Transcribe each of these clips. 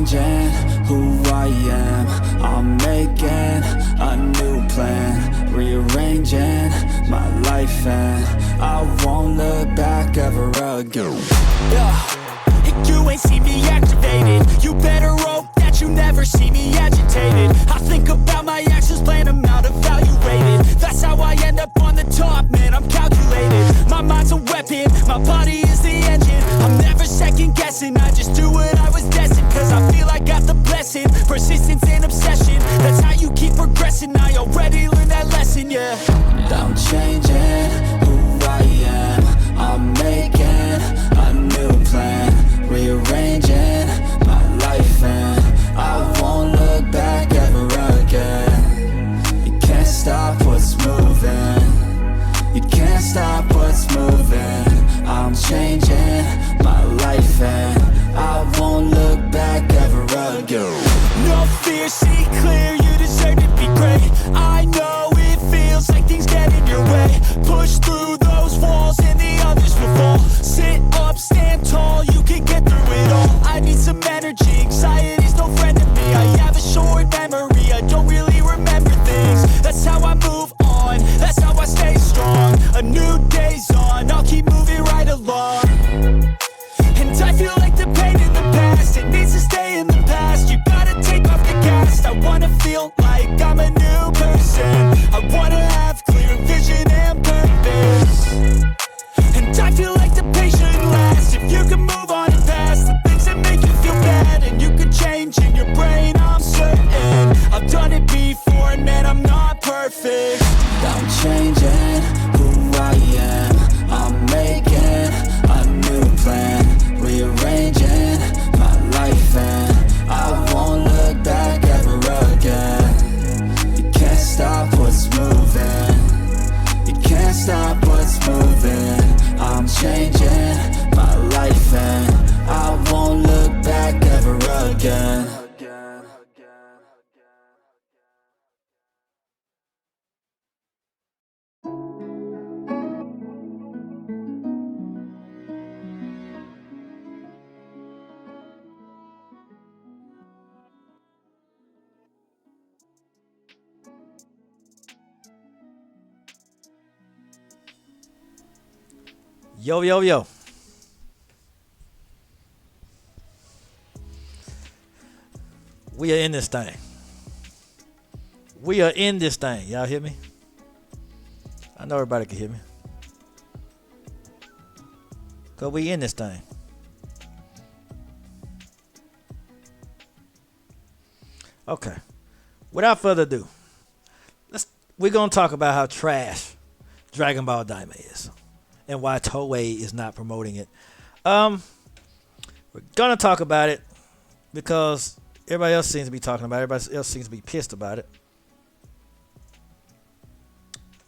changing who I am. I'm making a new plan, rearranging my life, and I won't look back ever again. You ain't see me activated. You better hope that you never see me agitated. I think about my actions, plan them out, evaluated. That's how I end up on the top, man, I'm calculated. My mind's a weapon, my body is the engine. I'm never second guessing, I just do what I was destined. Cause I feel I got the blessing, persistence and obsession. That's how you keep progressing, I already learned that lesson, yeah. I'm changing who I am. I'm making a new plan, rearranging my life, and I won't look back ever again. You can't stop what's moving. You can't stop what's moving. I'm changing my life, and I won't look back ever again. No fear, see clear, you deserve to be great. I know it feels like things get in your way. Push through those walls and the others will fall. Sit up, stand tall, you can get through it all. I need some energy, anxiety's no friend to me. I have a short memory, I don't really remember things. That's how I move on, that's how I stay strong. A new day's on, I'll keep moving right along. And I feel like the pain in the past, it needs to stay in the past. You gotta take off the cast. I wanna feel like I'm a new person. I wanna have clear vision and purpose. And I feel like the pain shouldn't last. If you can move on and past the things that make you feel bad, and you can change in your brain, I'm certain. I've done it before, and man, I'm not perfect. I'm changing who I am. I'm making a new plan, rearranging my life, and I won't look back ever again. You can't stop what's moving. You can't stop what's moving. I'm changing my life, and I won't look back ever again. Yo, yo, yo. We are in this thing. We are in this thing. Y'all hear me? I know everybody can hear me. Cause we in this thing. Okay. Without further ado, we're gonna talk about how trash Dragonball Dima is. And why Toei is not promoting it. We're gonna talk about it because everybody else seems to be talking about it. Everybody else seems to be pissed about it.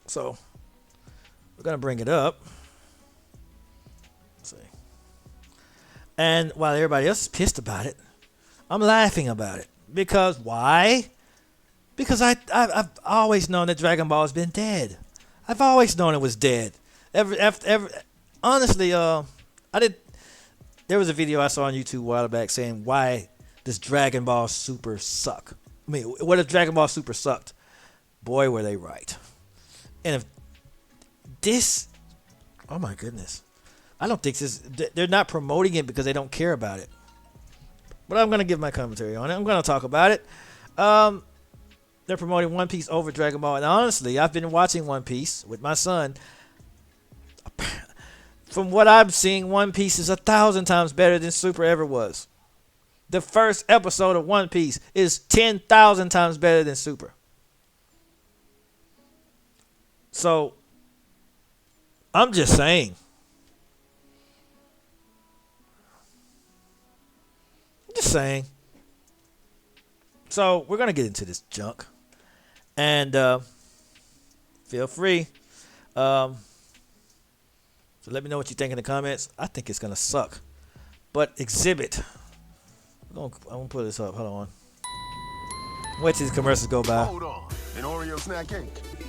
So we're gonna bring it up. Let's see. And while everybody else is pissed about it, I'm laughing about it. Because why? Because I've always known that Dragon Ball has been dead. I've always known it was dead. Honestly, there was a video I saw on YouTube a while back saying, why does Dragon Ball Super suck? I mean, what if Dragon Ball Super sucked? Boy, were they right. And if this, oh my goodness, I don't think they're not promoting it because they don't care about it. But I'm going to give my commentary on it. I'm going to talk about it. They're promoting One Piece over Dragon Ball. And honestly, I've been watching One Piece with my son. From what I'm seeing, One Piece is 1,000 times better than Super ever was. The first episode of One Piece is 10,000 times better than Super. So, I'm just saying. So, we're going to get into this junk. And feel free. So let me know what you think in the comments. I think it's going to suck. But Exhibit. I'm going to put this up. Hold on. Wait till these commercials go by. Hold on. An Oreo snack cake?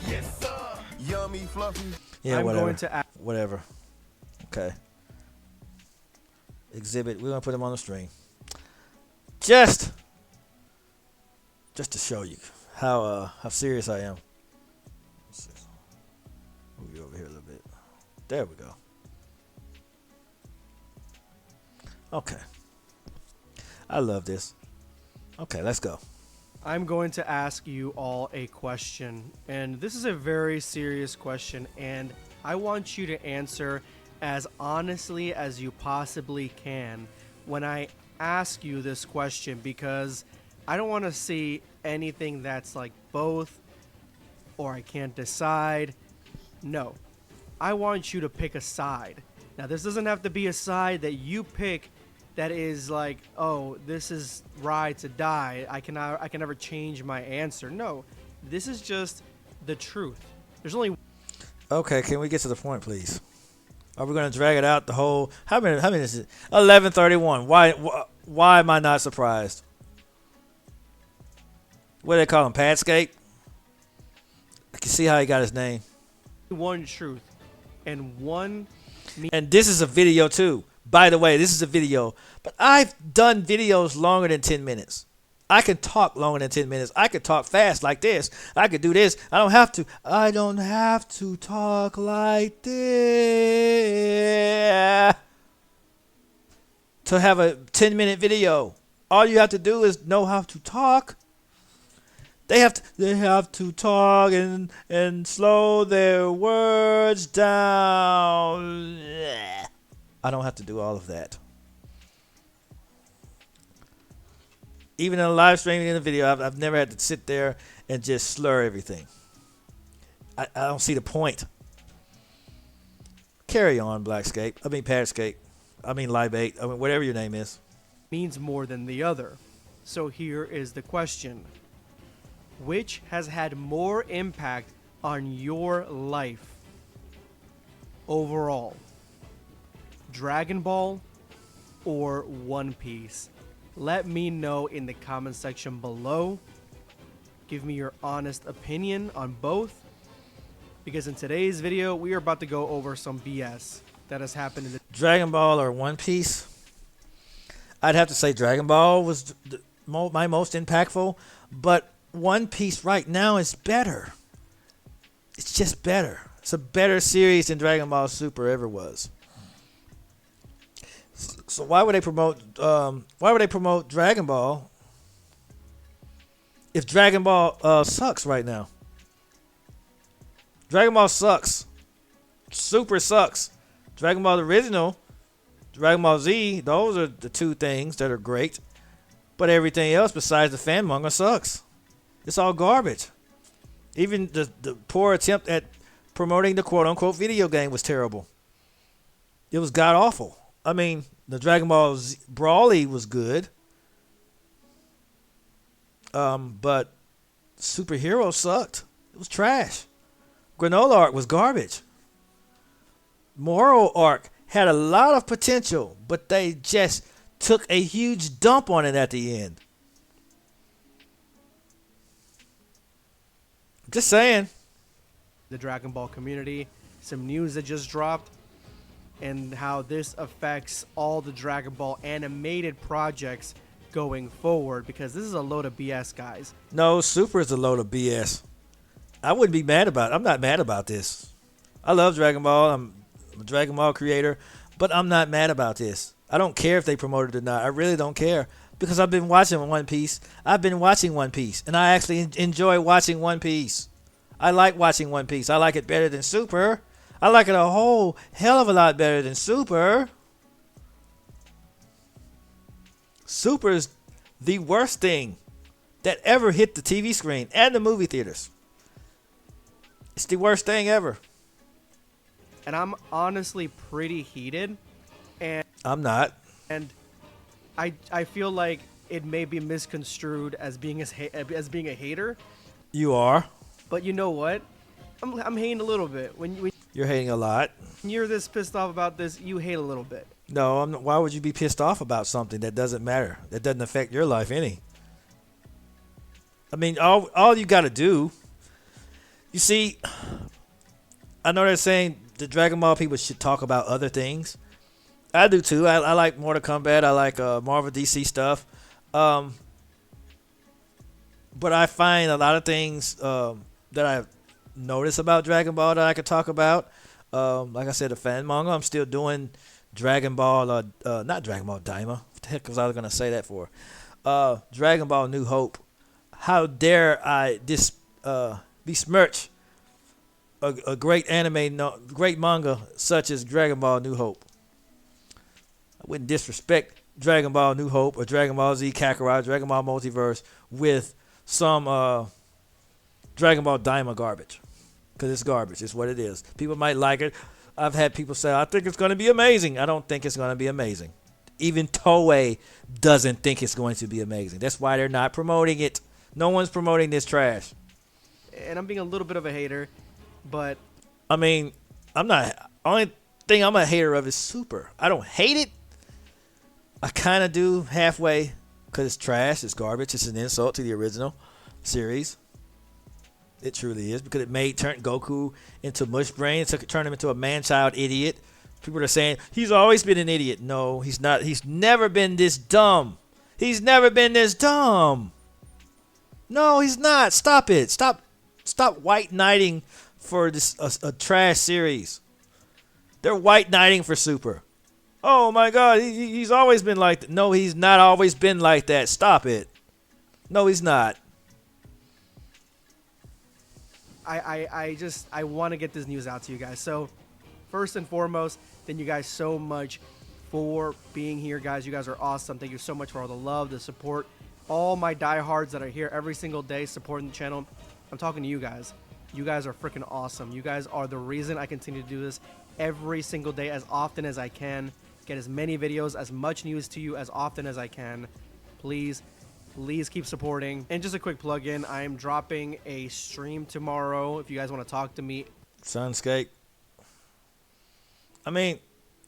Yes, sir. Yummy, fluffy. Yeah, whatever. Okay. Exhibit. We're going to put them on the stream. just to show you how serious I am. Let's see. Move you over here a little bit. There we go. Okay. I love this. Okay, let's go. I'm going to ask you all a question, and this is a very serious question, and I want you to answer as honestly as you possibly can when I ask you this question, because I don't want to see anything that's like both or I can't decide. No. I want you to pick a side. Now, this doesn't have to be a side that you pick that is like, oh, this is ride to die. I can never change my answer. No, this is just the truth. There's only. Okay, can we get to the point, please? Are we going to drag it out the whole? How many is it? 11:31. Why am I not surprised? What do they call him? Padscape? I can see how he got his name. One truth and one. And this is a video too. By the way, this is a video, but I've done videos longer than 10 minutes. I can talk longer than 10 minutes. I could talk fast like this. I could do this. I don't have to talk like this to have a 10-minute video. All you have to do is know how to talk. They have to talk and slow their words down. I don't have to do all of that. Even in a live streaming in a video, I've never had to sit there and just slur everything. I don't see the point. Carry on, Blackscape. I mean, Padscape. I mean, Libate. I mean, whatever your name is. Means more than the other. So here is the question. Which has had more impact on your life overall? Dragon Ball or One Piece? Let me know in the comment section below. Give me your honest opinion on both, because in today's video we are about to go over some BS that has happened in the Dragon Ball or One Piece? I'd have to say Dragon Ball was my most impactful, but One Piece right now is better. It's just better. It's a better series than Dragon Ball Super ever was. So why would they promote Dragon Ball if Dragon Ball sucks right now? Dragon Ball sucks. Super sucks. Dragon Ball original, Dragon Ball Z, those are the two things that are great. But everything else besides the fan manga sucks. It's all garbage. Even the poor attempt at promoting the quote-unquote video game was terrible. It was god-awful. I mean, the Dragon Ball Z Brawly was good. But Superhero sucked. It was trash. Granola Arc was garbage. Moral Arc had a lot of potential, but they just took a huge dump on it at the end. Just saying. the Dragon Ball community, some news that just dropped, and how this affects all the Dragon Ball animated projects going forward, because this is a load of BS, guys. No, Super is a load of BS. I wouldn't be mad about it. I'm not mad about this. I love Dragon Ball. I'm a Dragon Ball creator, but I'm not mad about this. I don't care if they promote it or not. I really don't care, because I've been watching One Piece. I've been watching One Piece, and I actually enjoy watching One Piece. I like watching One Piece. I like it better than Super. I like it a whole hell of a lot better than Super. Super is the worst thing that ever hit the TV screen and the movie theaters. It's the worst thing ever. And I'm honestly pretty heated, and I'm not. And I feel like it may be misconstrued as being being a hater. You are. But you know what? I'm hating a little bit. When You're hating a lot. you're this pissed off about this, you hate a little bit. No, I'm not. Why would you be pissed off about something that doesn't matter? That doesn't affect your life any. I mean, all you got to do. You see, I know they're saying the Dragon Ball people should talk about other things. I do too. I like Mortal Kombat. I like Marvel DC stuff. Um, but I find a lot of things that I've noticed about Dragon Ball that I could talk about. Like I said, the fan manga. I'm still doing Dragon Ball, not Dragon Ball Dima. What the heck was I gonna say that for? Dragon Ball New Hope. How dare I besmirch a great anime, great manga such as Dragon Ball New Hope? I wouldn't disrespect Dragon Ball New Hope or Dragon Ball Z Kakarot, Dragon Ball Multiverse with some Dragon Ball Dima garbage. Because it's garbage. It's what it is. People might like it. I've had people say, I think it's going to be amazing. I don't think it's going to be amazing. Even Toei doesn't think it's going to be amazing. That's why they're not promoting it. No one's promoting this trash. And I'm being a little bit of a hater, but I mean, I'm not. Only thing I'm a hater of is Super. I don't hate it. I kind of do halfway because it's trash. It's garbage. It's an insult to the original series. It truly is, because it turned Goku into mush brain. It turned him into a man-child idiot. People are saying he's always been an idiot. No, he's not. He's never been this dumb. He's never been this dumb. No, he's not. Stop it. Stop white knighting for this a trash series. They're white knighting for Super. Oh my God, he's always been like that. No, he's not always been like that. Stop it. No, he's not. I want to get this news out to you guys. So, first and foremost, thank you guys so much for being here, guys. You guys are awesome. Thank you so much for all the love, the support, all my diehards that are here every single day supporting the channel. I'm talking to you guys. You guys are freaking awesome. You guys are the reason I continue to do this every single day, as often as I can. Get as many videos, as much news to you as often as I can. Please keep supporting. And just a quick plug-in, I am dropping a stream tomorrow if you guys want to talk to me. Sunscape. I mean,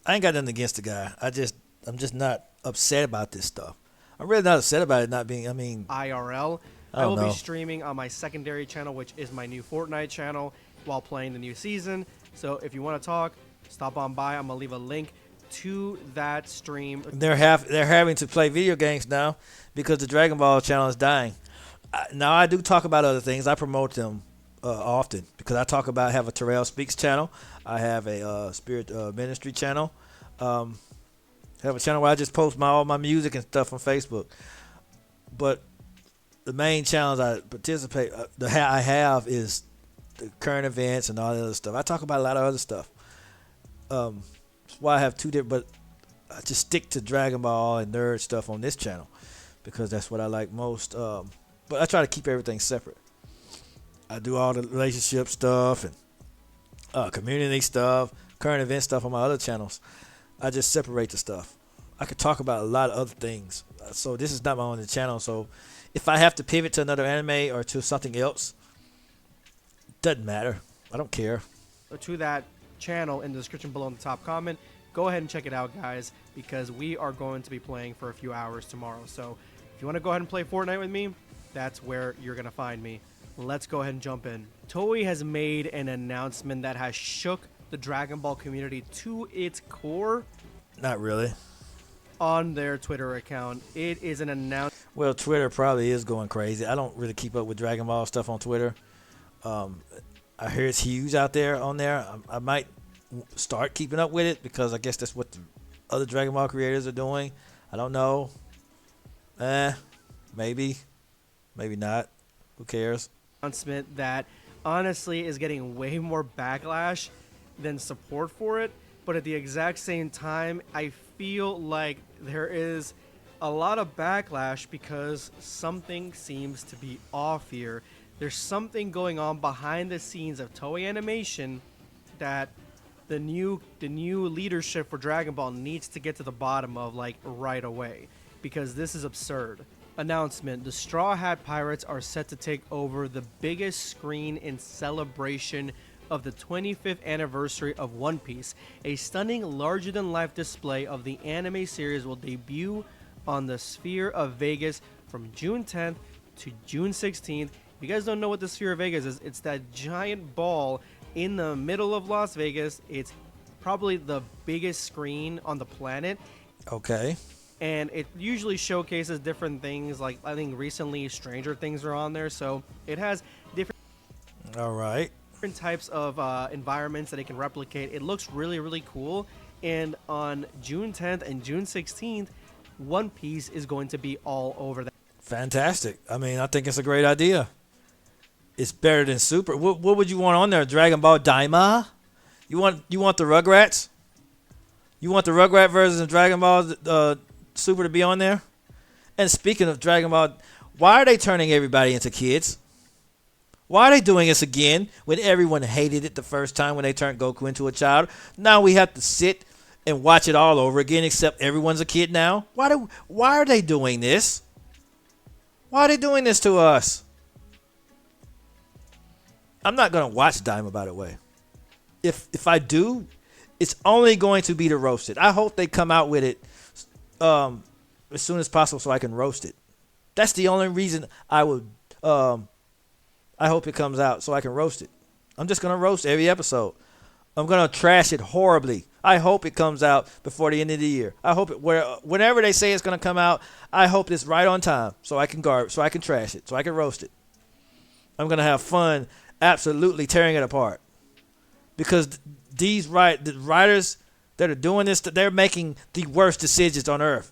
I ain't got nothing against the guy. I'm just not upset about this stuff. I'm really not upset about it not being, IRL. I will be streaming on my secondary channel, which is my new Fortnite channel, while playing the new season. So if you want to talk, stop on by. I'm going to leave a link to that stream. They're having to play video games now because the Dragon Ball channel is dying. Now I do talk about other things. I promote them often because I have a Terrell Speaks channel. I have a Spirit Ministry channel. I have a channel where I just post all my music and stuff on Facebook. But the main channels I participate, I have is the current events and all the other stuff. I talk about a lot of other stuff. That's why I have two different, but I just stick to Dragon Ball and nerd stuff on this channel because that's what I like most. But I try to keep everything separate. I do all the relationship stuff and community stuff, current event stuff on my other channels. I just separate the stuff. I could talk about a lot of other things. So this is not my only channel. So if I have to pivot to another anime or to something else, doesn't matter. I don't care. To that channel in the description below in the top comment, go ahead and check it out, guys, because we are going to be playing for a few hours tomorrow. So if you want to go ahead and play Fortnite with me, that's where you're going to find me. Let's go ahead and jump in. Toei has made an announcement that has shook the Dragon Ball community to its core. Not really. On their Twitter account. It is an announcement. Well, Twitter probably is going crazy. I don't really keep up with Dragon Ball stuff on Twitter. I hear it's huge out there on there. I might start keeping up with it because I guess that's what the other Dragon Ball creators are doing. I don't know. Maybe not. Who cares? Announcement that honestly is getting way more backlash than support for it, but at the exact same time, I feel like there is a lot of backlash because something seems to be off here. There's something going on behind the scenes of Toei Animation that the new leadership for Dragon Ball needs to get to the bottom of, like, right away, because this is absurd. Announcement: the Straw Hat Pirates are set to take over the biggest screen in celebration of the 25th anniversary of One Piece. A stunning larger-than-life display of the anime series will debut on the Sphere of Vegas from June 10th to June 16th. If you guys don't know what the Sphere of Vegas is, it's that giant ball in the middle of Las Vegas. It's probably the biggest screen on the planet. Okay. and it usually showcases different things. Like I think recently Stranger Things are on there, so it has All right. different types of environments that it can replicate. It looks really, really cool. And on June 10th and June 16th, One Piece is going to be all over that. Fantastic. I mean, I think it's a great idea. It's better than Super. What would you want on there? Dragon Ball Dima? You want the Rugrats? You want the Rugrat version of Dragon Ball Super to be on there? And speaking of Dragon Ball, why are they turning everybody into kids? Why are they doing this again when everyone hated it the first time when they turned Goku into a child? Now we have to sit and watch it all over again, except everyone's a kid now. Why are they doing this? Why are they doing this to us? I'm not gonna watch Dime, by the way. If I do, it's only going to be to roast it. I hope they come out with it as soon as possible so I can roast it. That's the only reason I would. I hope it comes out so I can roast it. I'm just gonna roast every episode. I'm gonna trash it horribly. I hope it comes out before the end of the year. I hope it whenever they say it's gonna come out. I hope it's right on time so I can trash it, so I can roast it. I'm gonna have fun, absolutely tearing it apart, because the writers that are doing this, they're making the worst decisions on earth.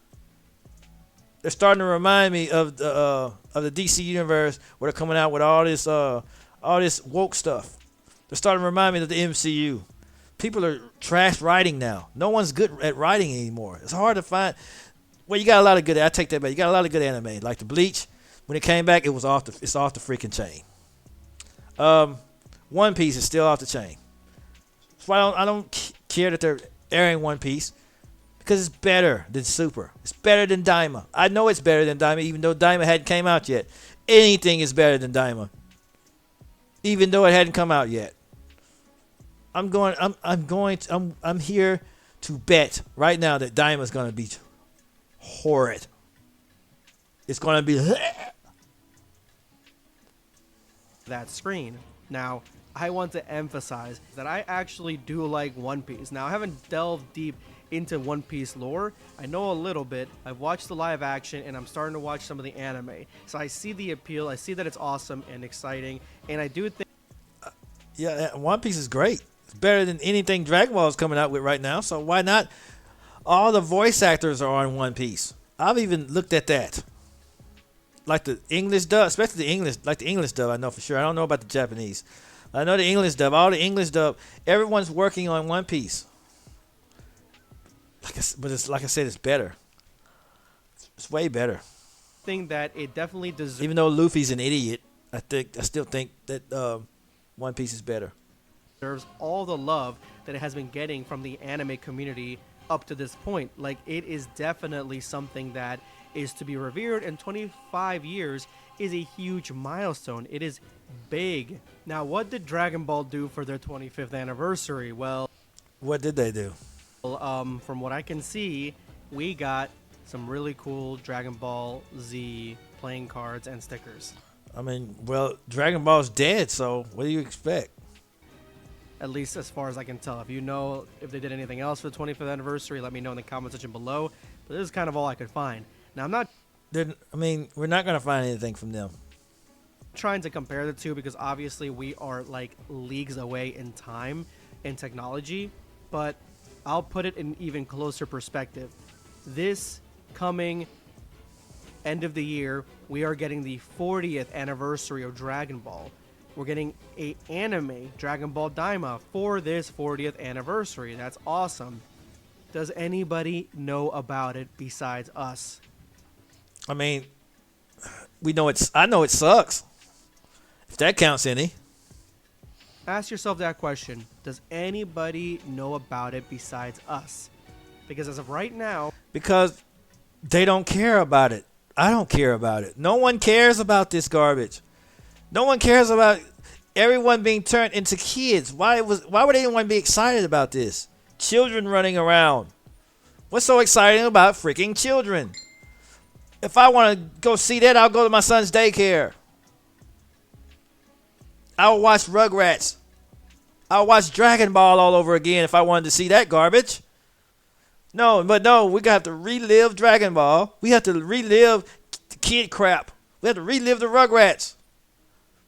They're starting to remind me of the DC universe, where they're coming out with all this woke stuff. They're starting to remind me of the MCU. People are trash writing now. No one's good at writing anymore. It's hard to find. Well, you got a lot of good. I take that back. You got a lot of good anime, like the Bleach. When it came back, it's off the freaking chain. One Piece is still off the chain. That's why I don't care that they're airing One Piece, because it's better than Super. It's better than Daima. I know it's better than Daima, even though Daima hadn't came out yet. Anything is better than Daima, even though it hadn't come out yet. I'm here to bet right now that Daima is going to be horrid. It's going to be That screen. Now, I want to emphasize that I actually do like One Piece. Now, I haven't delved deep into One Piece lore. I know a little bit. I've watched the live action, and I'm starting to watch some of the anime. So I see the appeal. I see that it's awesome and exciting, and I do think One Piece is great. It's better than anything Dragon Ball is coming out with right now. So why not? All the voice actors are on One Piece. I've even looked at that. Like the English dub, especially the English dub, I know for sure. I don't know about the Japanese. I know the English dub. All the English dub, everyone's working on One Piece. But it's like I said, it's better. It's way better. that it definitely deserves. Even though Luffy's an idiot, I still think that One Piece is better. Deserves all the love that it has been getting from the anime community up to this point. Like, it is definitely something that is to be revered, and 25 years is a huge milestone. It is big. Now, what did Dragon Ball do for their 25th anniversary? Well, what did they do? From what I can see, we got some really cool Dragon Ball Z playing cards and stickers. I mean, well, Dragon Ball's dead, so what do you expect? At least as far as I can tell. If you know if they did anything else for the 25th anniversary, let me know in the comment section below. But this is kind of all I could find. Now, I'm not... we're not going to find anything from them. Trying to compare the two because obviously we are like leagues away in time and technology. But I'll put it in even closer perspective. This coming end of the year, we are getting the 40th anniversary of Dragon Ball. We're getting an anime, Dragon Ball Dima, for this 40th anniversary. That's awesome. Does anybody know about it besides us? I mean, I know it sucks. If that counts any. Ask yourself that question. Does anybody know about it besides us? Because as of right now... Because they don't care about it. I don't care about it. No one cares about this garbage. No one cares about everyone being turned into kids. Why would anyone be excited about this? Children running around. What's so exciting about freaking children? If I want to go see that, I'll go to my son's daycare. I'll watch Rugrats. I'll watch Dragon Ball all over again if I wanted to see that garbage. No, but no, we got to relive Dragon Ball. We have to relive the kid crap. We have to relive the Rugrats.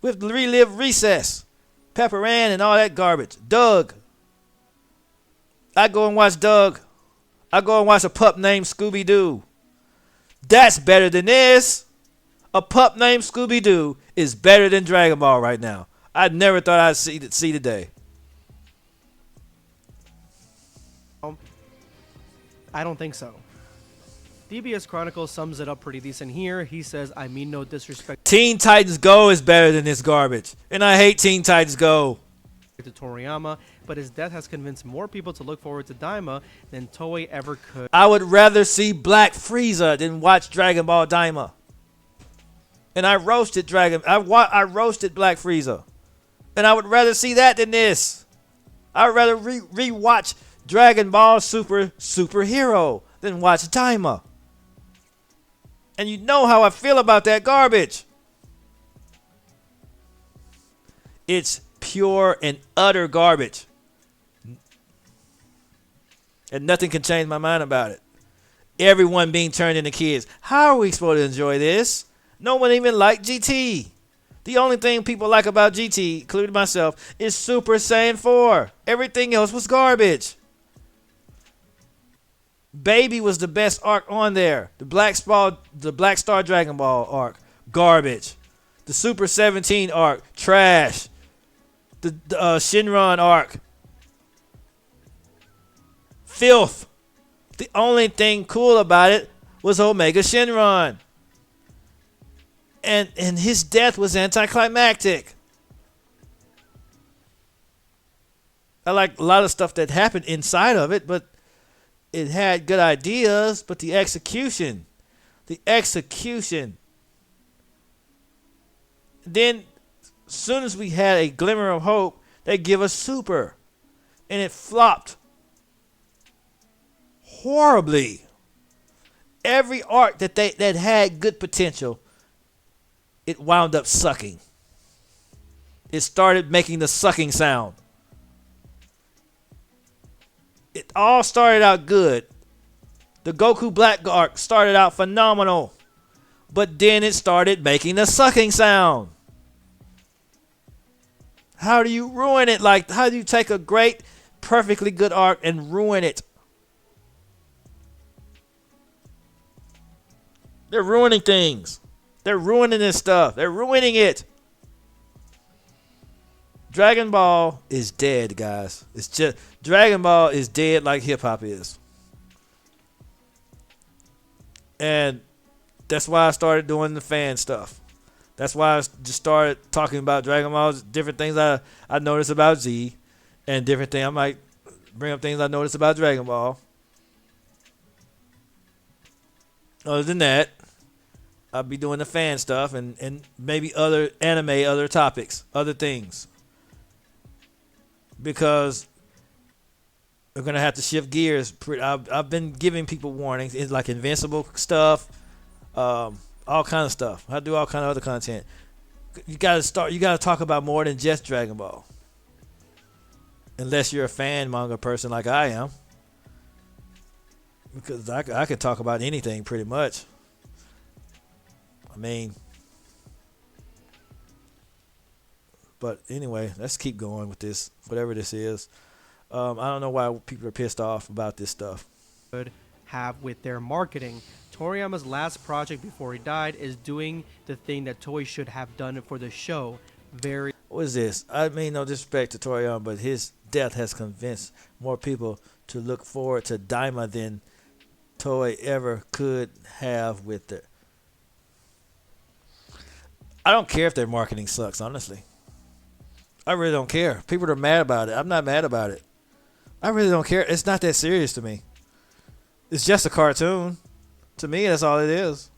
We have to relive Recess, Pepper Ann, and all that garbage. Doug. I go and watch Doug. I go and watch a pup named Scooby-Doo. That's better than this. A pup named Scooby-Doo is better than Dragon Ball right now. I never thought I'd see the day. I don't think so. DBS Chronicles sums it up pretty decent here. He says, I mean no disrespect Teen Titans Go is better than this garbage. And I hate Teen Titans Go. to Toriyama, but his death has convinced more people to look forward to Daima than Toei ever could. I would rather see Black Frieza than watch Dragon Ball Dima. And I roasted I roasted Black Frieza. And I would rather see that than this. I would rather re-watch Dragon Ball Superhero than watch Daima. And you know how I feel about that garbage. It's pure and utter garbage. And nothing can change my mind about it. Everyone being turned into kids. How are we supposed to enjoy this? No one even liked GT. The only thing people like about GT, including myself, is Super Saiyan 4. Everything else was garbage. Baby was the best arc on there. The Black Star Dragon Ball arc, garbage. The Super 17 arc, trash. The Shinron arc, filth. The only thing cool about it was Omega Shinron. And his death was anticlimactic. I like a lot of stuff that happened inside of it, but it had good ideas, but the execution. Then, as soon as we had a glimmer of hope, they give us Super. And it flopped horribly. Every arc that had good potential, it wound up sucking. It started making the sucking sound. It all started out good. The Goku Black arc started out phenomenal. But then it started making the sucking sound. How do you ruin it? How do you take a great, perfectly good arc and ruin it? They're ruining things. They're ruining this stuff. They're ruining it. Dragon Ball is dead, guys. It's just Dragon Ball is dead like hip hop is. And that's why I started doing the fan stuff. That's why I just started talking about Dragon Ball, different things I noticed about Z, and different things. I might bring up things I noticed about Dragon Ball. Other than that, I'll be doing the fan stuff and maybe other anime, other topics, other things. Because we're going to have to shift gears. I've been giving people warnings. It's like Invincible stuff, all kind of stuff. I do all kind of other content. You got to talk about more than just Dragon Ball. Unless you're a fan manga person like I am. Because I could talk about anything pretty much. I mean, but anyway, let's keep going with this, whatever this is. I don't know why people are pissed off about this stuff. Could have with their marketing. Toriyama's last project before he died is doing the thing that Toei should have done for the show. What is this? I mean, no disrespect to Toriyama, but his death has convinced more people to look forward to Daima than Toei ever could have with it. I don't care if their marketing sucks, honestly. I really don't care. People are mad about it. I'm not mad about it. I really don't care. It's not that serious to me. It's just a cartoon. To me, that's all it is.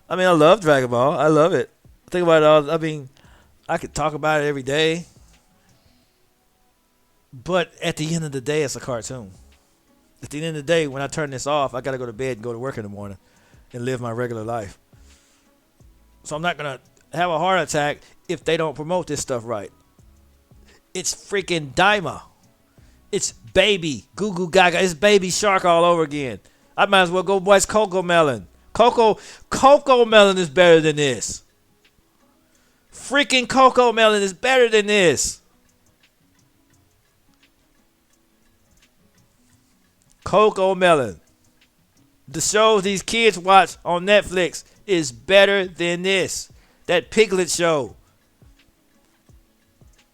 I mean, I love Dragon Ball. I love it. Think about it all. I mean, I could talk about it every day. But at the end of the day, it's a cartoon. At the end of the day, when I turn this off, I got to go to bed and go to work in the morning and live my regular life. So I'm not going to have a heart attack if they don't promote this stuff right. It's freaking Daima. It's baby Goo Goo Gaga. It's baby Shark all over again. I might as well go watch Coco Melon. Coco Melon is better than this. Freaking Coco Melon is better than this. Coco Melon. The shows these kids watch on Netflix is better than this. That Piglet show.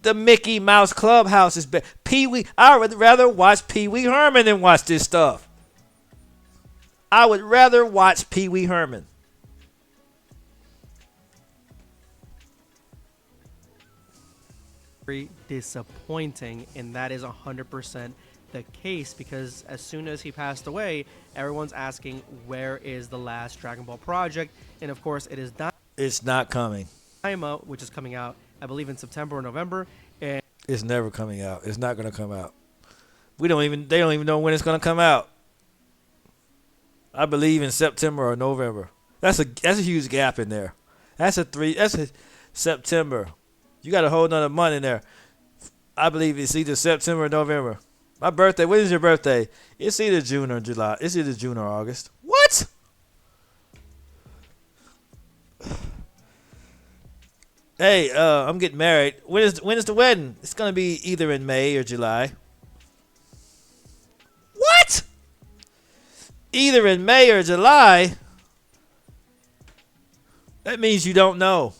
The Mickey Mouse Clubhouse is better. Pee-wee. I would rather watch Pee-wee Herman than watch this stuff. I would rather watch Pee-wee Herman. Very disappointing, and that is 100% the case, because as soon as he passed away, everyone's asking where is the last Dragon Ball project, and of course it is It's not coming. Dima, which is coming out, I believe, in September or November, and It's never coming out. It's not going to come out. They don't even know when it's going to come out. I believe in September or November. That's a huge gap in there. That's a September. You got a whole nother month in there. I believe it's either September or November. My birthday. When is your birthday? It's either June or July. It's either June or August. What? Hey, I'm getting married. When is the wedding? It's gonna be either in May or July. What? Either in May or July? That means you don't know.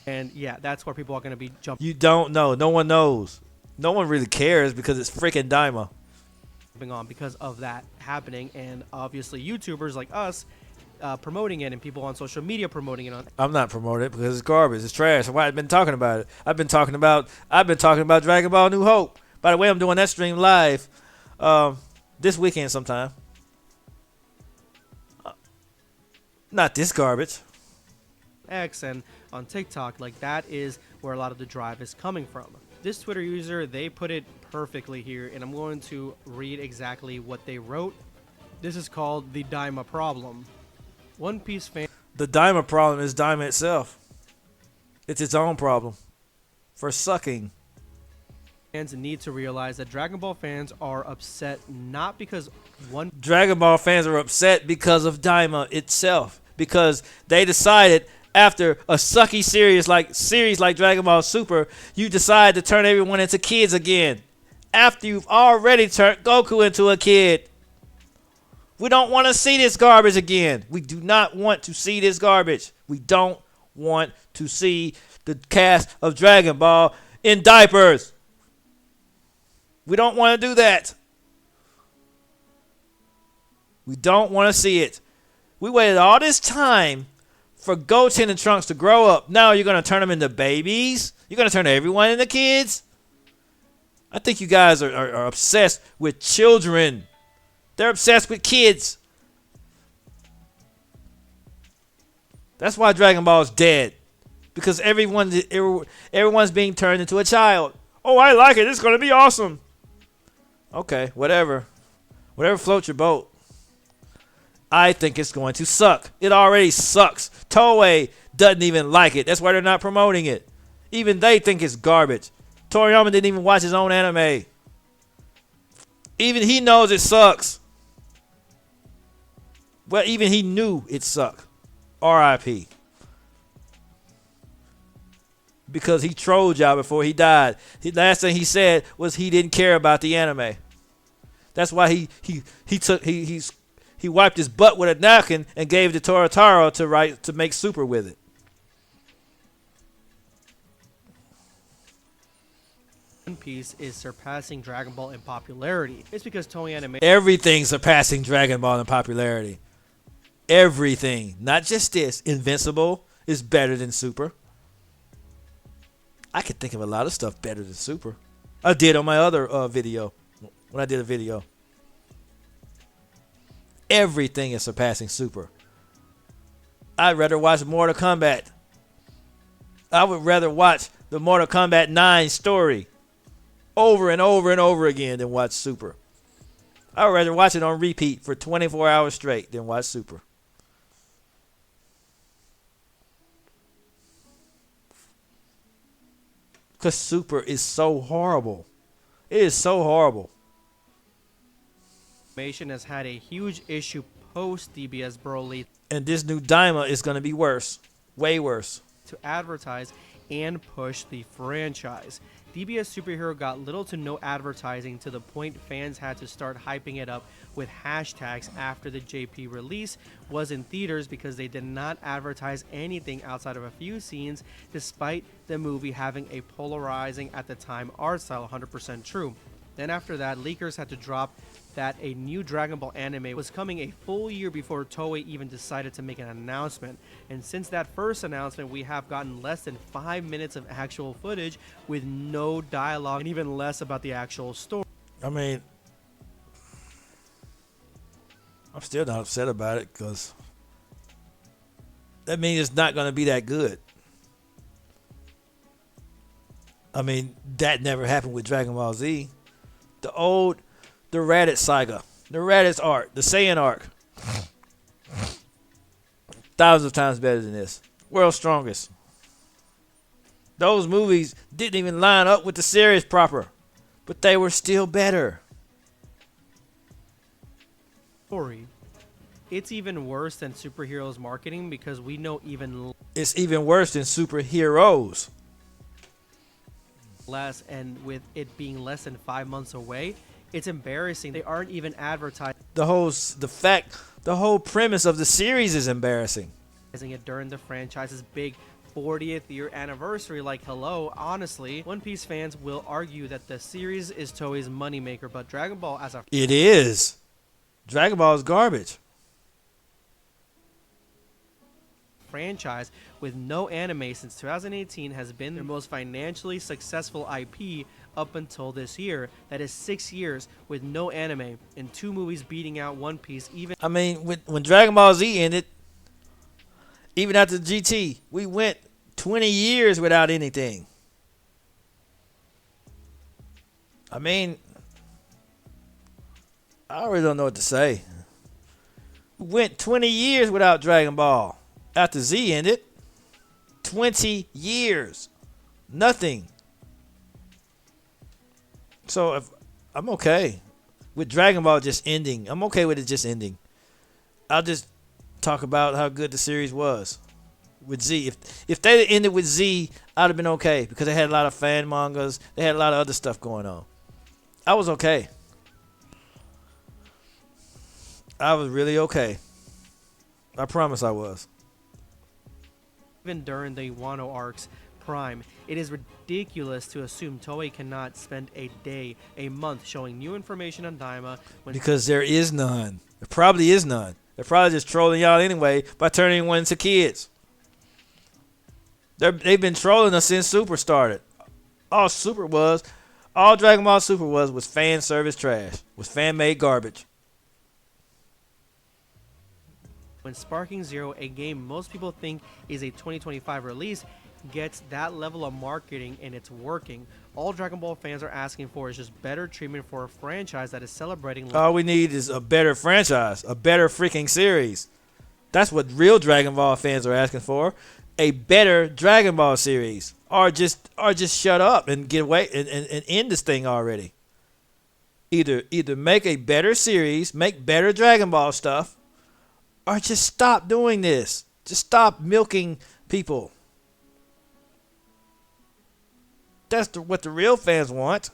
and yeah, that's where people are going to be jumping You don't know. No one knows. No one really cares because it's freaking Dima. on because of that happening, and obviously YouTubers like us promoting it, and people on social media promoting it on. I'm not promoting it because it's garbage. It's trash. Why I've been talking about it. I've been talking about Dragon Ball New Hope. By the way, I'm doing that stream live this weekend sometime. Not this garbage. X and on TikTok, like that is where a lot of the drive is coming from. This Twitter user, they put it perfectly here, and I'm going to read exactly what they wrote. This is called the Dima problem. One Piece fan. The Dima problem is Dima itself. It's its own problem for sucking. Fans need to realize that Dragon Ball fans are upset not because one Dragon Ball fans are upset because of Dima itself, because they decided after a sucky series like Dragon Ball Super, you decide to turn everyone into kids again. After you've already turned Goku into a kid. We don't want to see this garbage again. We do not want to see this garbage. We don't want to see the cast of Dragon Ball in diapers. We don't want to do that. We don't want to see it. We waited all this time for Goten and Trunks to grow up. Now you're going to turn them into babies? You're going to turn everyone into kids? I think you guys are obsessed with children. They're obsessed with kids. That's why Dragon Ball is dead. Because everyone's being turned into a child. Oh, I like it. It's going to be awesome. Okay, whatever. Whatever floats your boat. I think it's going to suck. It already sucks. Toei doesn't even like it. That's why they're not promoting it. Even they think it's garbage. Toriyama didn't even watch his own anime. Even he knows it sucks. Well, even he knew it sucked. R.I.P. Because he trolled y'all before he died. The last thing he said was he didn't care about the anime. That's why he wiped his butt with a napkin and gave it to Toritaro to make Super with it. One Piece is surpassing Dragon Ball in popularity. It's because Toei Animation Everything's surpassing Dragon Ball in popularity. Everything. Not just this. Invincible is better than Super. I could think of a lot of stuff better than Super. I did on my other video. When I did a video. Everything is surpassing Super. I'd rather watch Mortal Kombat. I would rather watch the Mortal Kombat 9 story over and over and over again than watch Super. I would rather watch it on repeat for 24 hours straight than watch Super. Because Super is so horrible. It is so horrible. Animation has had a huge issue post DBS Broly And this new Dima is going to be worse. Way worse. to advertise and push the franchise. DBS Superhero got little to no advertising to the point fans had to start hyping it up with hashtags after the JP release was in theaters because they did not advertise anything outside of a few scenes despite the movie having a polarizing at the time art style. 100% true. Then after that, leakers had to drop that a new Dragon Ball anime was coming a full year before Toei even decided to make an announcement. And since that first announcement, we have gotten less than 5 minutes of actual footage with no dialogue and even less about the actual story. I mean, I'm still not upset about it because that means it's not going to be that good. I mean, that never happened with Dragon Ball Z. The Raditz saga, the Raditz arc, the Saiyan arc. Thousands of times better than this. World's Strongest. Those movies didn't even line up with the series proper, but they were still better. It's even worse than superheroes marketing because we know even It's even worse than superheroes. less, and with it being less than 5 months away, it's embarrassing. They aren't even advertising The whole premise of the series is embarrassing. it during the franchise's big 40th year anniversary. Like, hello, honestly, One Piece fans will argue that the series is Toei's moneymaker, but Dragon Ball as a It is. Dragon Ball is garbage. franchise with no anime since 2018 has been their most financially successful IP up until this year. That is 6 years with no anime and 2 movies beating out One Piece. Even I mean, when Dragon Ball Z ended, even after GT, we went 20 years without anything. I mean, I really don't know what to say. We went 20 years without Dragon Ball. After Z ended, 20 years. Nothing. So I'm okay with Dragon Ball just ending. I'm okay with it just ending. I'll just talk about how good the series was with Z. If they had ended with Z, I'd have been okay because they had a lot of fan mangas. They had a lot of other stuff going on. I was okay. I was really okay. I promise I was. even during the Wano arc's prime, it is ridiculous to assume Toei cannot spend a day, a month showing new information on Daima when Because there is none. There probably is none. They're probably just trolling y'all anyway by turning one into kids. They've been trolling us since Super started. All Dragon Ball Super was fan service trash. Was fan made garbage. Sparking Zero, a game most people think is a 2025 release, gets that level of marketing and it's working. All Dragon Ball fans are asking for is just better treatment for a franchise that is celebrating. All we need is a better franchise, a better freaking series. That's what real Dragon Ball fans are asking for. A better Dragon Ball series. Or just shut up and get away and end this thing already. Either make a better series, make better Dragon Ball stuff, or just stop doing this. Just stop milking people. That's what the real fans want.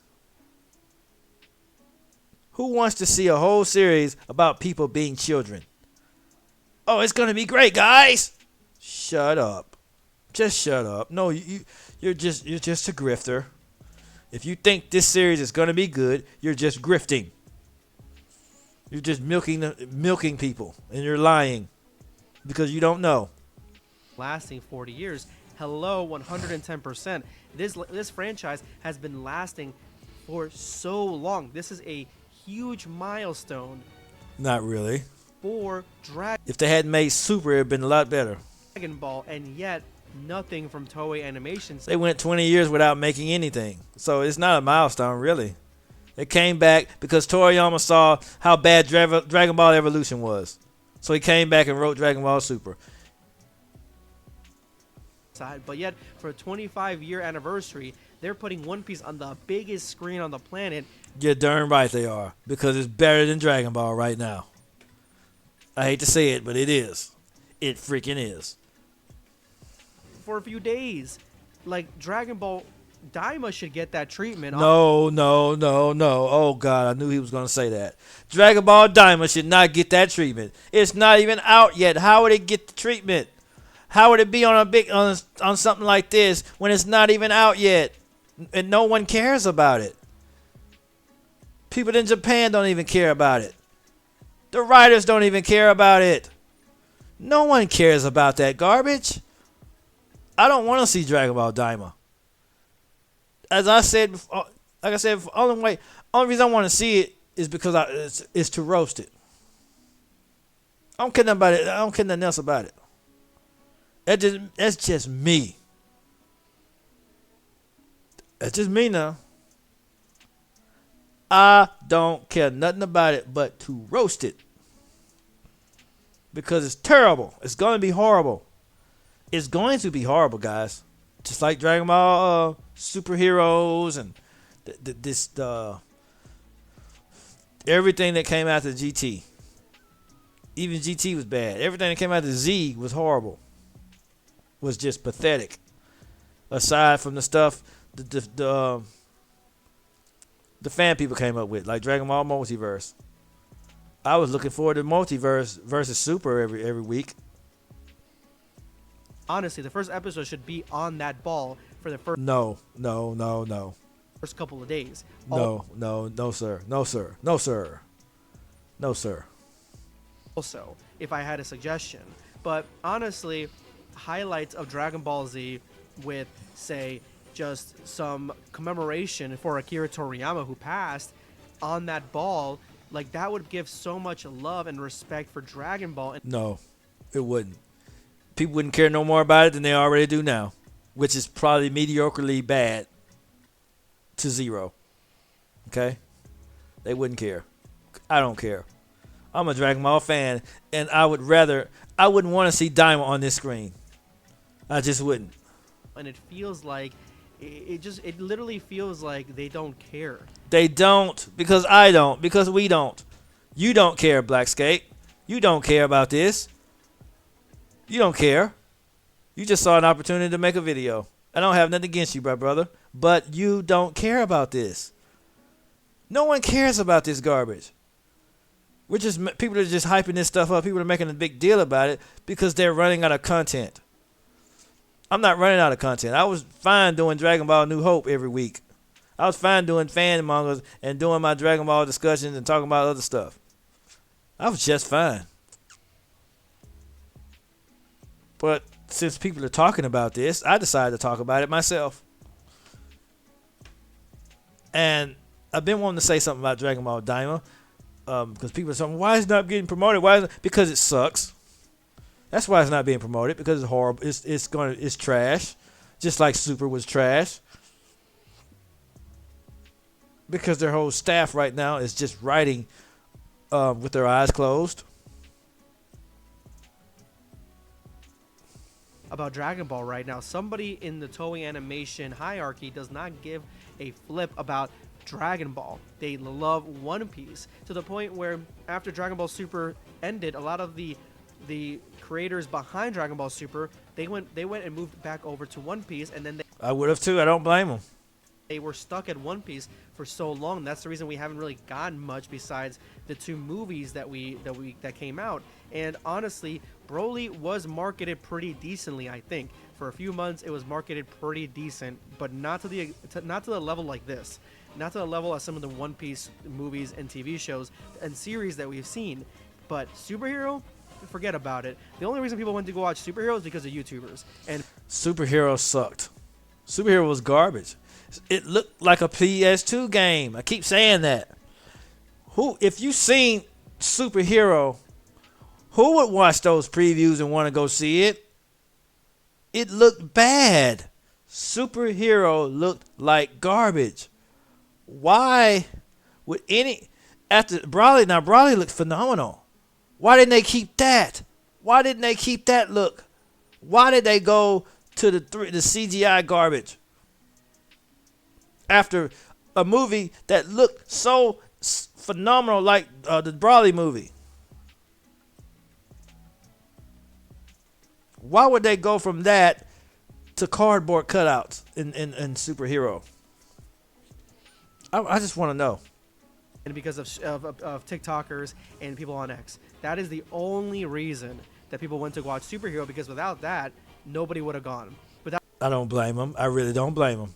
Who wants to see a whole series about people being children? Oh, it's going to be great, guys. Shut up. Just shut up. No, you're just a grifter. If you think this series is going to be good, you're just grifting. You're just milking people, and you're lying because you don't know. Lasting 40 years. Hello, 110%. This franchise has been lasting for so long. This is a huge milestone Not really. for If they hadn't made Super, it would have been a lot better. Dragon Ball, and yet nothing from Toei Animations. They went 20 years without making anything. So it's not a milestone, really. They came back because Toriyama saw how bad Dragon Ball Evolution was. So he came back and wrote Dragon Ball Super. But yet, for a 25-year anniversary, They're putting One Piece on the biggest screen on the planet. You're darn right they are, because it's better than Dragon Ball right now. I hate to say it, but it is. It freaking is. For a few days. Like, Dragon Ball Dima should get that treatment. No. Oh, God, I knew he was going to say that. Dragon Ball Dima should not get that treatment. It's not even out yet. How would it get the treatment? How would it be on something like this when it's not even out yet? And no one cares about it. People in Japan don't even care about it. The writers don't even care about it. No one cares about that garbage. I don't want to see Dragon Ball Dima. As I said before, like I said, only reason I want to see it is because it's to roast it. I don't care nothing about it. I don't care nothing else about it. That's just me. That's just me now. I don't care nothing about it but to roast it. Because it's terrible. It's going to be horrible. It's going to be horrible, guys. Just like Dragon Ball superheroes and everything that came after GT. Even GT was bad. Everything that came after Z was horrible. Was just pathetic. Aside from the stuff the fan people came up with, like Dragon Ball Multiverse. I was looking forward to Multiverse versus Super every week. Honestly, the first episode should be on that ball for the first No. first couple of days. No, sir. Also, if I had a suggestion. But honestly, highlights of Dragon Ball Z with, say, just some commemoration for Akira Toriyama who passed on that ball, like that would give so much love and respect for Dragon Ball. No, it wouldn't. People wouldn't care no more about it than they already do now, which is probably mediocrely bad to zero. Okay? They wouldn't care. I don't care. I'm a Dragon Ball fan, and I wouldn't want to see Daima on this screen. I just wouldn't. And it feels like it literally feels like they don't care. They don't, because I don't, because we don't. You don't care, Blackscape. You don't care about this. You don't care. You just saw an opportunity to make a video. I don't have nothing against you, brother, but you don't care about this. No one cares about this garbage. People are just hyping this stuff up. People are making a big deal about it because they're running out of content. I'm not running out of content. I was fine doing Dragon Ball New Hope every week. I was fine doing fan mangas and doing my Dragon Ball discussions and talking about other stuff. I was just fine. But since people are talking about this, I decided to talk about it myself. And I've been wanting to say something about Dragon Ball Dima. Because people are saying, why is it not getting promoted? Because it sucks. That's why it's not being promoted, because it's horrible. It's trash. Just like Super was trash. Because their whole staff right now is just writing with their eyes closed. About Dragon Ball right now, somebody in the Toei animation hierarchy does not give a flip about Dragon Ball. They love One Piece to the point where after Dragon Ball Super ended, a lot of the creators behind Dragon Ball Super, they went and moved back over to One Piece, and then I would have too. I don't blame them. They were stuck at One Piece for so long. That's the reason we haven't really gotten much besides the two movies that came out. And honestly, Broly was marketed pretty decently, I think. For a few months, it was marketed pretty decent, but not to the level like this. Not to the level of some of the One Piece movies and TV shows and series that we've seen. But Superhero, forget about it. The only reason people went to go watch Superhero is because of YouTubers. And Superhero sucked. Superhero was garbage. It looked like a PS2 game. I keep saying that. If you seen Superhero, who would watch those previews and want to go see it? It looked bad. Superhero looked like garbage. Why would after Broly? Now Broly looked phenomenal. Why didn't they keep that? Why didn't they keep that look? Why did they go to the CGI garbage? after a movie that looked so phenomenal like the Broly movie? Why would they go from that to cardboard cutouts in superhero? I just want to know. And because of TikTokers and people on X. That is the only reason that people went to watch superhero, because without that, nobody would have gone. I don't blame them. I really don't blame them.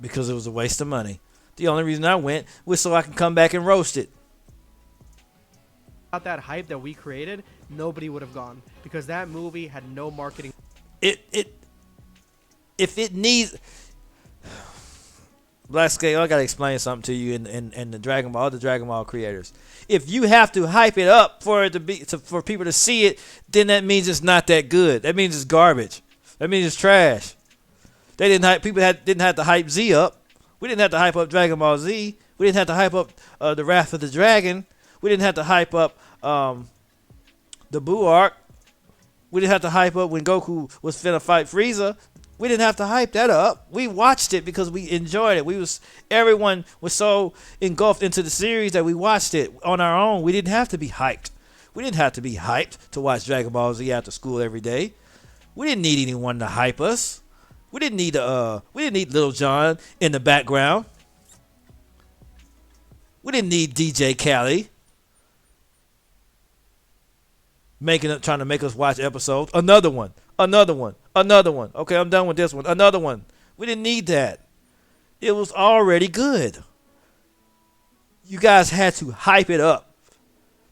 Because it was a waste of money. The only reason I went was so I can come back and roast it. Without that hype that we created, nobody would have gone, because that movie had no marketing. If it needs Black Scale, I gotta explain something to you in the Dragon Ball, the Dragon Ball creators. If you have to hype it up for it to be for people to see it, then that means it's not that good. That means it's garbage. That means it's trash. They didn't hype. Didn't have to hype Z up. We didn't have to hype up Dragon Ball Z. We didn't have to hype up the Wrath of the Dragon. We didn't have to hype up the Buu arc. We didn't have to hype up when Goku was finna fight Frieza. We didn't have to hype that up. We watched it because we enjoyed it. Everyone was so engulfed into the series that we watched it on our own. We didn't have to be hyped. We didn't have to be hyped to watch Dragon Ball Z after school every day. We didn't need anyone to hype us. We didn't need Little John in the background. We didn't need DJ Khaled trying to make us watch episodes. Another one. Okay, I'm done with this one. Another one. We didn't need that. It was already good. You guys had to hype it up.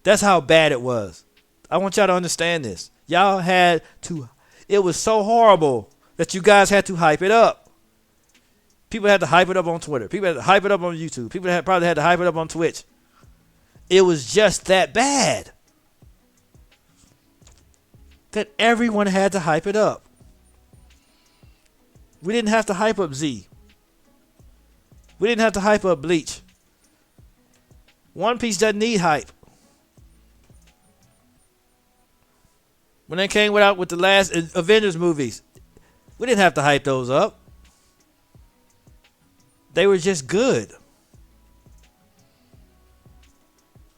That's how bad it was. I want y'all to understand this. Y'all had to. It was so horrible that you guys had to hype it up. People had to hype it up on Twitter. People had to hype it up on YouTube. People probably had to hype it up on Twitch. It was just that bad that everyone had to hype it up. We didn't have to hype up Z. We didn't have to hype up Bleach. One Piece doesn't need hype. When they came out with the last Avengers movies, we didn't have to hype those up. They were just good.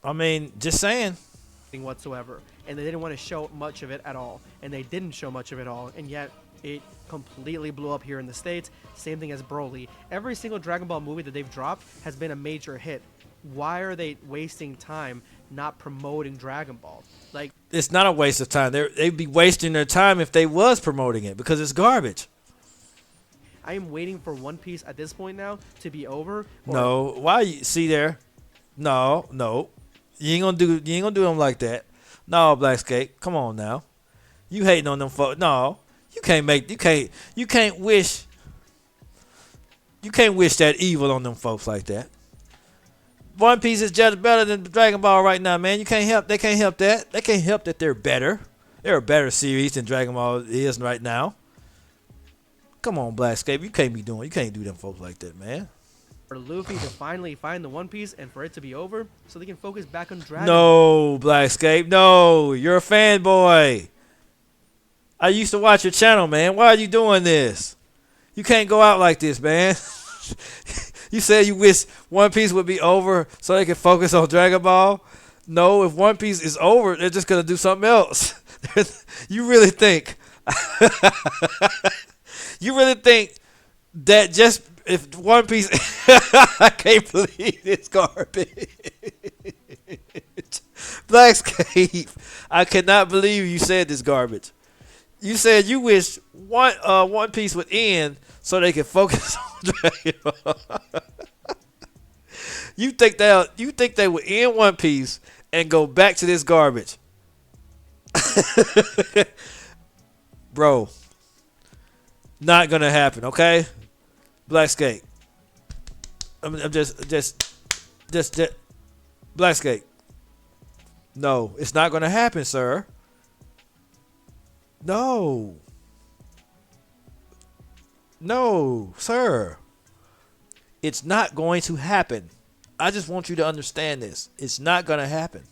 I mean, just saying. Whatsoever, and they didn't want to show much of it at all, and they didn't show much of it all, and yet it completely blew up here in the States. Same thing as Broly. Every single Dragon Ball movie that they've dropped has been a major hit. Why are they wasting time not promoting Dragon Ball? Like, it's not a waste of time. They'd be wasting their time if they was promoting it, because it's garbage. I am waiting for One Piece at this point now to be over. No, why you see there? No. You ain't gonna do them like that. No, Black Skate. Come on now. You hating on them folks. No. You can't wish that evil on them folks like that. One Piece is just better than Dragon Ball right now, man. They can't help that. They can't help that they're better. They're a better series than Dragon Ball is right now. Come on, Black Skate. You can't do them folks like that, man. For Luffy to finally find the One Piece and for it to be over so they can focus back on Dragon. No, Blackscape, no. You're a fanboy. I used to watch your channel, man. Why are you doing this? You can't go out like this, man. You said you wish One Piece would be over so they can focus on Dragon Ball. No, if One Piece is over, they're just going to do something else. You really think that just if One Piece, I can't believe it's garbage. Blackscape, I cannot believe you said this garbage. You said you wish One Piece would end so they could focus on Dragon Ball. You think they would end One Piece and go back to this garbage? Bro, not gonna happen, okay? Blackscape. I'm just Blackscape. No, it's not gonna happen, sir. No, sir. It's not going to happen. I just want you to understand this. It's not gonna happen.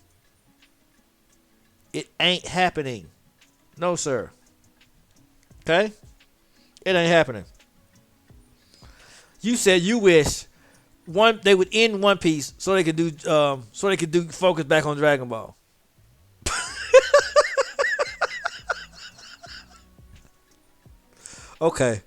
It ain't happening. No, sir. Okay? It ain't happening. You said you wish they would end One Piece so they could do focus back on Dragon Ball. Okay.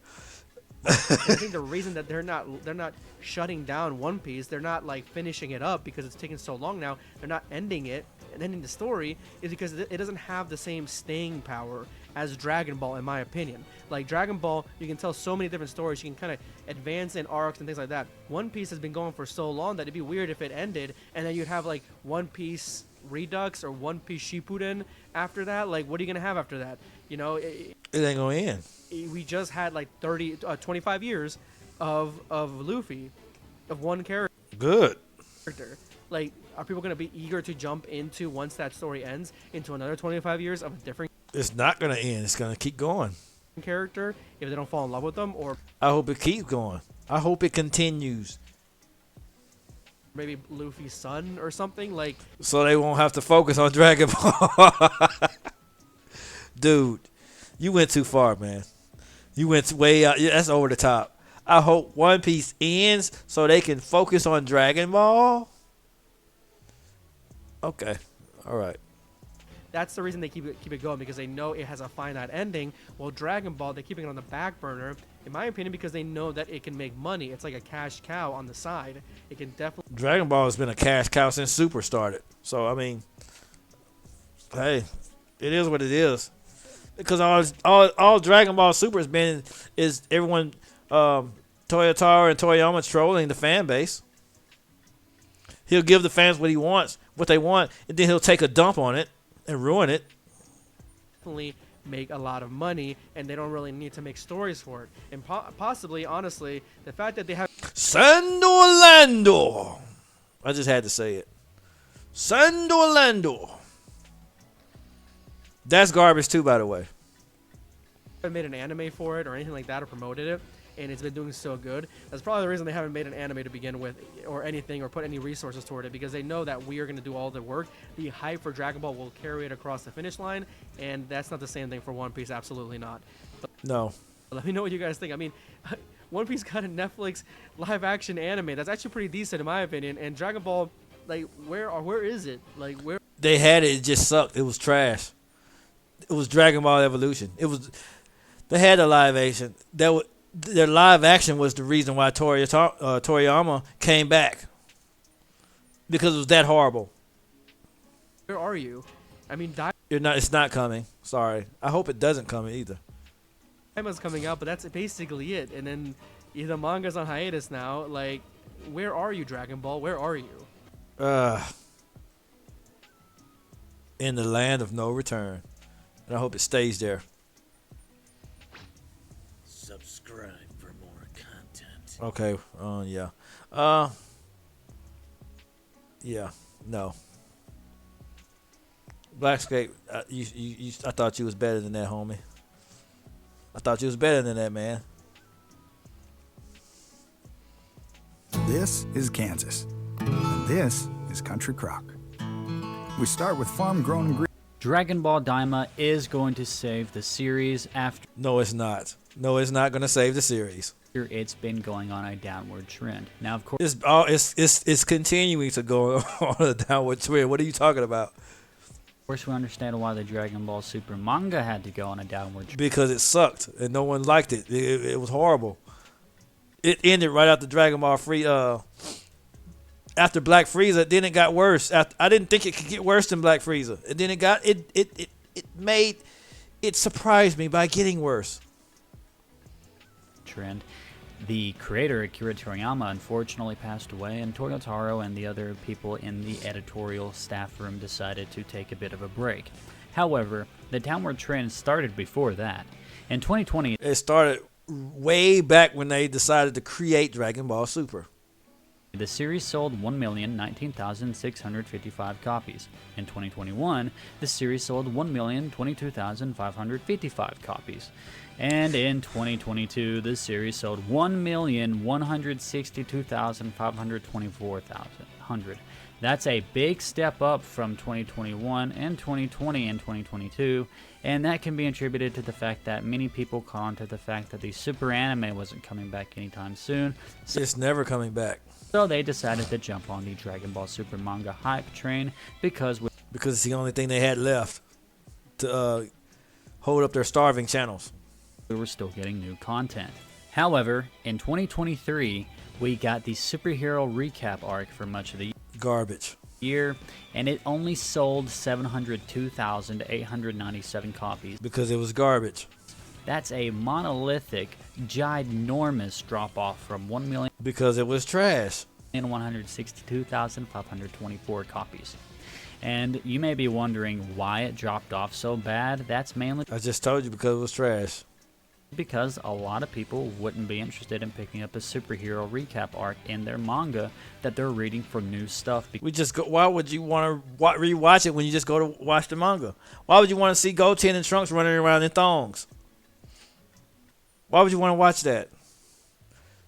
I think the reason that they're not shutting down One Piece, they're not like finishing it up because it's taking so long now. They're not ending it and ending the story is because it doesn't have the same staying power as Dragon Ball, in my opinion. Like Dragon Ball, you can tell so many different stories. You can kind of advance in arcs and things like that. One Piece has been going for so long that it'd be weird if it ended and then you'd have like One Piece Redux or One Piece Shippuden after that. Like, what are you gonna have after that? You know, It ain't gonna end. we just had like 25 years of Luffy, of one character. Good. Like, are people going to be eager to jump into, once that story ends, into another 25 years of a different It's not gonna end. It's gonna keep going. character if they don't fall in love with them? Or I hope it keeps going. I hope it continues. maybe Luffy's son or something? Like, So they won't have to focus on Dragon Ball. Dude, you went too far, man. You went way out. Yeah, that's over the top. I hope One Piece ends so they can focus on Dragon Ball. Okay. All right. that's the reason they keep it going, because they know it has a finite ending. Well, Dragon Ball, they're keeping it on the back burner, in my opinion, because they know that it can make money. It's like a cash cow on the side. It can definitely... Dragon Ball has been a cash cow since Super started. So, I mean, hey, it is what it is. Because all Dragon Ball Super has been is everyone, Toyotaro and Toriyama trolling the fan base. He'll give the fans what they want, and then he'll take a dump on it and ruin it. Definitely make a lot of money, and they don't really need to make stories for it. And possibly, honestly, the fact that they have... Send Orlando. I just had to say it. Send Orlando. That's garbage too, by the way. made an anime for it or anything like that, or promoted it, and it's been doing so good. That's probably the reason they haven't made an anime to begin with, or anything, or put any resources toward it, because they know that we are going to do all the work. The hype for Dragon Ball will carry it across the finish line, and that's not the same thing for One Piece. Absolutely not. But No. let me know what you guys think. I mean, One Piece got a Netflix live action anime that's actually pretty decent in my opinion, and Dragon Ball, like, where is it? Like, where... They had it just sucked. It was trash. It was Dragon Ball Evolution. They had a live action. Their live action was the reason why Toriyama came back, because it was that horrible. Where are you? I mean, It's not coming. Sorry. I hope it doesn't come either. Daima's coming out, but that's basically it. And then the manga's on hiatus now. Like, where are you, Dragon Ball? Where are you? In the land of no return. And I hope it stays there. Subscribe for more content. Okay. Yeah. Yeah. No. Blackscape. I thought you was better than that, homie. I thought you was better than that, man. This is Kansas, and this is Country Crock. We start with farm-grown ingredients. Dragon Ball Dima is going to save the series after No, it's not. No, it's not going to save the series. it's been going on a downward trend. Now, of course, It's continuing to go on a downward trend. What are you talking about? we understand why the Dragon Ball Super manga had to go on a downward trend. Because it sucked and no one liked it. It was horrible. It ended right after Dragon Ball after Black Frieza. Then it got worse. I didn't think it could get worse than Black Frieza. And then it surprised me by getting worse. Trend. The creator, Akira Toriyama, unfortunately passed away, and Toyotaro and the other people in the editorial staff room decided to take a bit of a break. However, the downward trend started before that. In 2020, It started way back when they decided to create Dragon Ball Super. the series sold 1,019,655 copies. In 2021, the series sold 1,022,555 copies. And in 2022, the series sold 1,162,524,100. That's a big step up from 2021 and 2020 and 2022, and that can be attributed to the fact that many people caught on to the fact that the super anime wasn't coming back anytime soon. It's never coming back. So they decided to jump on the Dragon Ball Super manga hype train because it's the only thing they had left to hold up their starving channels. we were still getting new content. However, in 2023, we got the superhero recap arc for much of the Garbage. year, and it only sold 702,897 copies. Because it was garbage. That's a monolithic, ginormous drop-off from 1,000,000. Because it was trash. 162,524 copies. And you may be wondering why it dropped off so bad. That's mainly I just told you because it was trash. because a lot of people wouldn't be interested in picking up a superhero recap arc in their manga that they're reading for new stuff. We just go. Why would you want to rewatch it when you just go to watch the manga? Why would you want to see Goten and Trunks running around in thongs? Why would you want to watch that?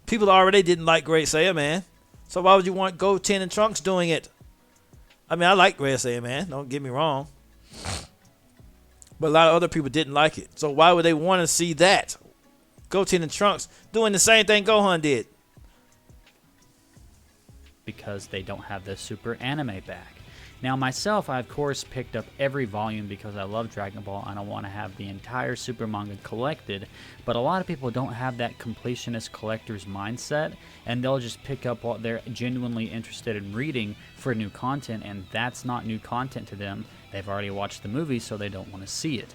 People already didn't like Great Saiyaman, so why would you want Goten and Trunks doing it? I mean, I like Great Saiyaman, don't get me wrong, but a lot of other people didn't like it. So why would they want to see that? Goten and Trunks doing the same thing Gohan did. Because they don't have the super anime back. Now myself, I of course picked up every volume because I love Dragon Ball and I want to have the entire super manga collected, but a lot of people don't have that completionist collector's mindset, and they'll just pick up what they're genuinely interested in reading for new content, and that's not new content to them. They've already watched the movie, so they don't want to see it.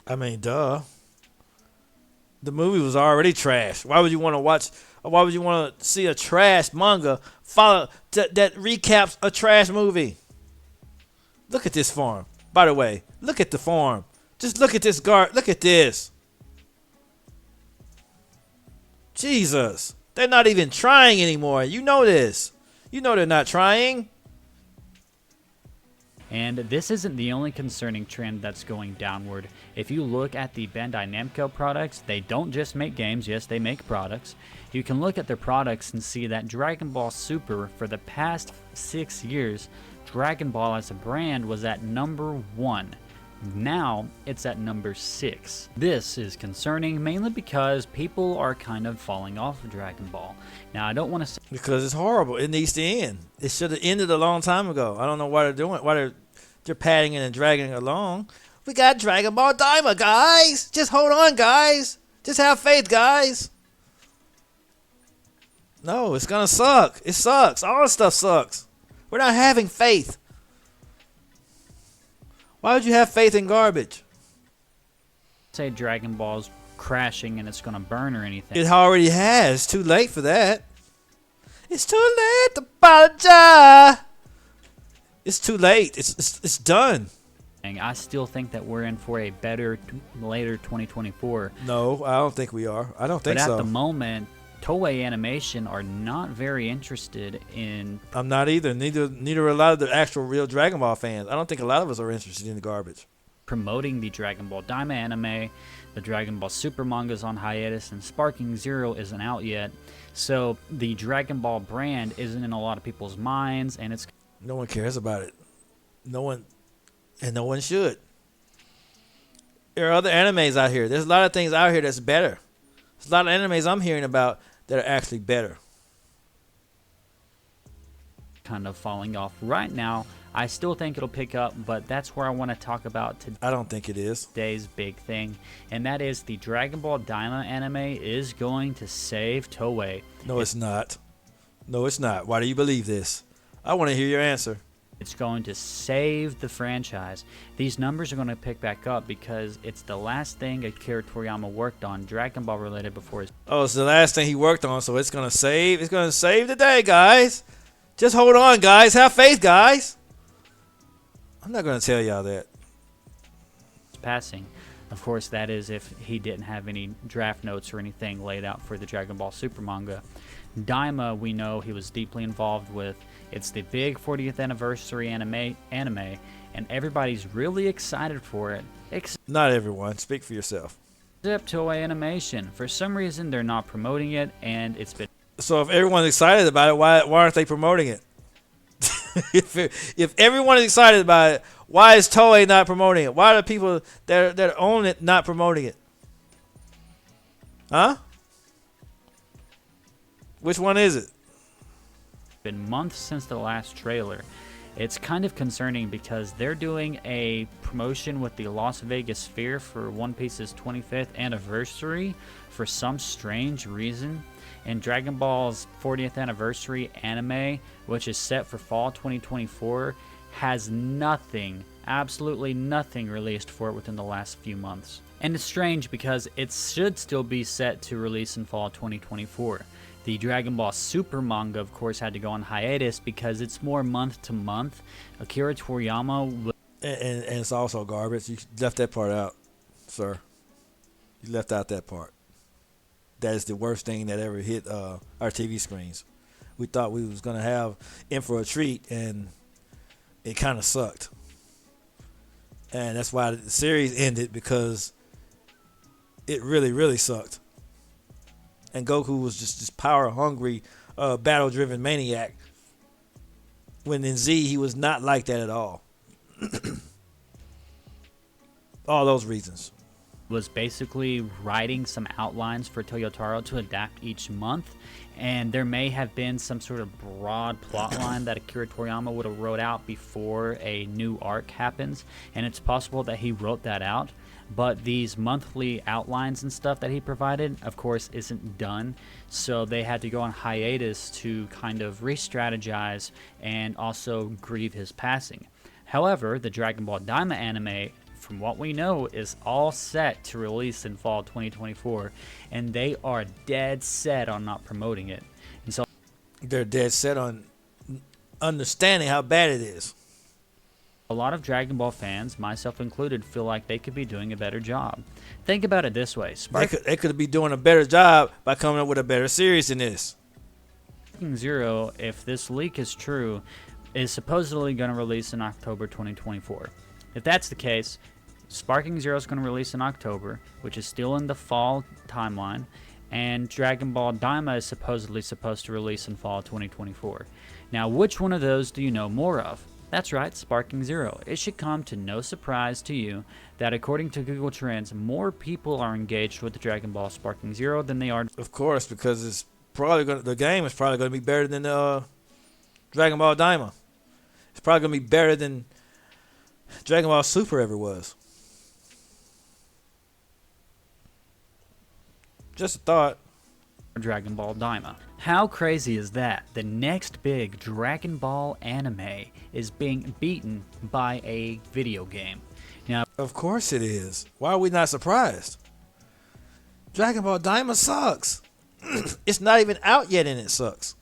I mean, duh. The movie was already trash. Why would you want to watch? Why would you want to see a trash manga that recaps a trash movie? Look at this farm. By the way, look at the farm. Just look at this Look at this. Jesus. They're not even trying anymore. You know this. You know they're not trying. And this isn't the only concerning trend that's going downward. If you look at the Bandai Namco products, they don't just make games, yes, they make products. You can look at their products and see that Dragon Ball Super, for the past 6 years, Dragon Ball as a brand was at #1. Now, it's at #6. This is concerning mainly because people are kind of falling off of Dragon Ball. Now, I don't want to say because it's horrible. It needs to end. It should have ended a long time ago. I don't know why they're doing. Why they're padding it and dragging it along. We got Dragon Ball Dima, guys. Just hold on, guys. Just have faith, guys. No, it's gonna suck. It sucks. All this stuff sucks. We're not having faith. Why would you have faith in garbage? say Dragon Ball's crashing and it's going to burn or anything. It already has. It's too late for that. It's too late to apologize. It's too late. It's done. I still think that we're in for a better later 2024. No, I don't think we are. I don't think but so. But at the moment, Toei Animation are not very interested in... I'm not either. Neither are a lot of the actual real Dragon Ball fans. I don't think a lot of us are interested in the garbage. Promoting the Dragon Ball Dima anime, the Dragon Ball Super manga's on hiatus, and Sparking Zero isn't out yet. So the Dragon Ball brand isn't in a lot of people's minds, and it's... No one cares about it. No one should. There are other animes out here. There's a lot of things out here that's better. There's a lot of animes I'm hearing about that are actually better. Kind of falling off right now. I still think it'll pick up, but that's where I want to talk about today. I don't think it is. Today's big thing, and that is the Dragon Ball Dima anime is going to save Toei. No, it's not. No, it's not. Why do you believe this? I want to hear your answer. It's going to save the franchise. These numbers are going to pick back up because it's the last thing Akira Toriyama worked on, Dragon Ball related, before his... Oh, it's the last thing he worked on, so it's going to save. It's going to save the day, guys. Just hold on, guys. Have faith, guys. I'm not going to tell y'all that. Passing. Of course, that is if he didn't have any draft notes or anything laid out for the Dragon Ball Super manga. Daima, we know he was deeply involved with. It's the big 40th anniversary anime, and everybody's really excited for it. Not everyone. Speak for yourself. Except Toei Animation. For some reason, they're not promoting it, and it's been... So if everyone's excited about it, why aren't they promoting it? if everyone is excited about it, why is Toei not promoting it? Why are the people that own it not promoting it? Huh? Which one is it? Been months since the last trailer. It's kind of concerning because they're doing a promotion with the Las Vegas Sphere for One Piece's 25th anniversary for some strange reason. And Dragon Ball's 40th anniversary anime, which is set for fall 2024, has nothing, absolutely nothing released for it within the last few months. And it's strange because it should still be set to release in fall 2024. The Dragon Ball Super manga, of course, had to go on hiatus because it's more month to month. Akira Toriyama... And it's also garbage. You left that part out, sir. You left out that part. That is the worst thing that ever hit our TV screens. We thought we was going to have in for a treat, and it kind of sucked. And that's why the series ended, because it really, really sucked. And Goku was just this power-hungry, battle-driven maniac. When in Z, he was not like that at all. All those reasons. Was basically writing some outlines for Toyotaro to adapt each month, and there may have been some sort of broad plot line that Akira Toriyama would have wrote out before a new arc happens, and it's possible that he wrote that out, but these monthly outlines and stuff that he provided, of course, isn't done, so they had to go on hiatus to kind of re-strategize and also grieve his passing. However, the Dragon Ball Dima anime, from what we know, is all set to release in fall 2024, and they are dead set on not promoting it. And so they're dead set on understanding how bad it is. A lot of Dragon Ball fans, myself included, feel like they could be doing a better job. Think about it this way. They could be doing a better job by coming up with a better series than this. Sparking Zero, if this leak is true, is supposedly going to release in October 2024. If that's the case, Sparking Zero is going to release in October, which is still in the fall timeline, and Dragon Ball Dima is supposedly supposed to release in fall 2024. Now, which one of those do you know more of? That's right, Sparking Zero. It should come to no surprise to you that according to Google Trends, more people are engaged with the Dragon Ball Sparking Zero than they are. Of course, because it's probably the game is probably going to be better than Dragon Ball Dima. It's probably going to be better than Dragon Ball Super ever was. Just a thought. Dragon Ball Dima. How crazy is that? The next big Dragon Ball anime is being beaten by a video game. Now, of course it is. Why are we not surprised? Dragon Ball Dima sucks. It's not even out yet and it sucks.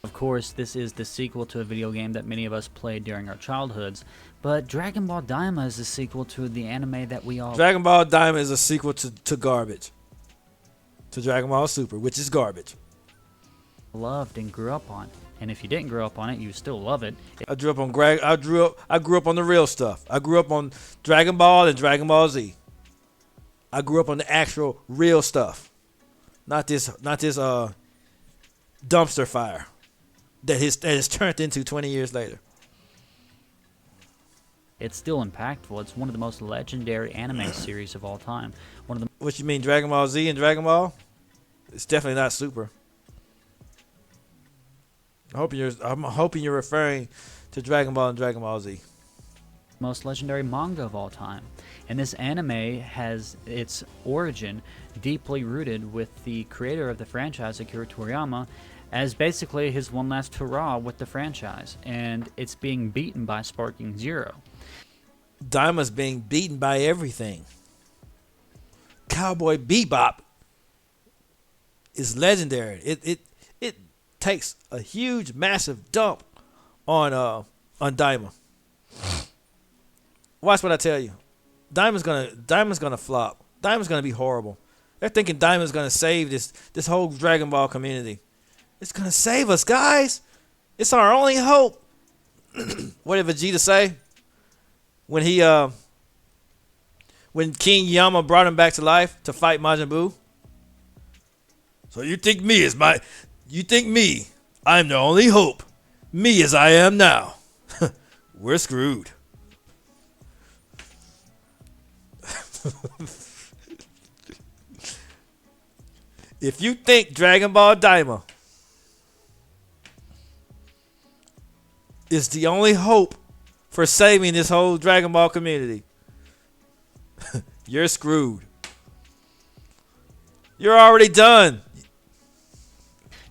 Of course, this is the sequel to a video game that many of us played during our childhoods, but Dragon Ball Dima is a sequel to the anime that we all... Dragon Ball Dima is a sequel to garbage. To Dragon Ball Super, which is garbage. Loved and grew up on. And if you didn't grow up on it, you still love it. I grew up on the real stuff. I grew up on Dragon Ball and Dragon Ball Z. I grew up on the actual real stuff. Not this dumpster fire that is turned into 20 years later. It's still impactful. It's one of the most legendary anime series of all time. What you mean, Dragon Ball Z and Dragon Ball? It's definitely not Super. I'm hoping you're referring to Dragon Ball and Dragon Ball Z. Most legendary manga of all time. And this anime has its origin deeply rooted with the creator of the franchise, Akira Toriyama, as basically his one last hurrah with the franchise. And it's being beaten by Sparking Zero. Dima's being beaten by everything. Cowboy Bebop is legendary. It takes a huge, massive dump on Dima. Watch what I tell you. Dima's gonna flop. Dima's gonna be horrible. They're thinking Dima's gonna save this whole Dragon Ball community. It's gonna save us, guys. It's our only hope. What did Vegeta say when when King Yama brought him back to life to fight Majin Buu? So you think me, I'm the only hope me as I am now, we're screwed. If you think Dragon Ball Dima is the only hope for saving this whole Dragon Ball community, you're screwed. You're already done.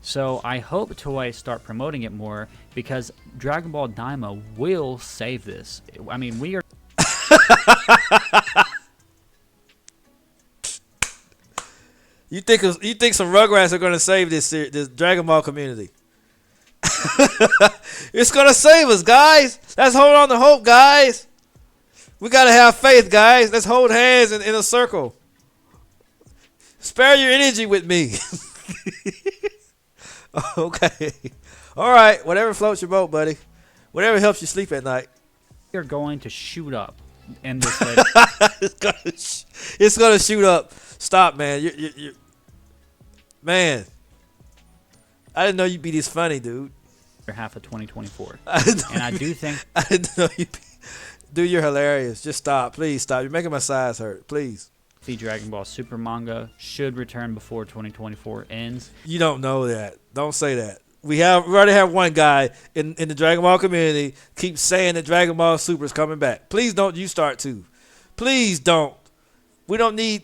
So I hope Toei start promoting it more, because Dragon Ball Dima will save this. I mean, we are... You think some Rugrats are gonna save this Dragon Ball community? It's gonna save us, guys. Let's hold on to hope, guys. We gotta have faith, guys. Let's hold hands in a circle. Spare your energy with me. Okay. All right. Whatever floats your boat, buddy. Whatever helps you sleep at night. we are going to shoot up in this later. It's gonna shoot up. Stop, man. You man. I didn't know you'd be this funny, dude. half of 2024. And I do think... I didn't know you'd be... Dude, you're hilarious. Just stop. Please stop. You're making my sides hurt. Please. The Dragon Ball Super manga should return before 2024 ends. You don't know that. Don't say that. We already have one guy in the Dragon Ball community keeps saying that Dragon Ball Super is coming back. Please don't you start to. Please don't. We don't need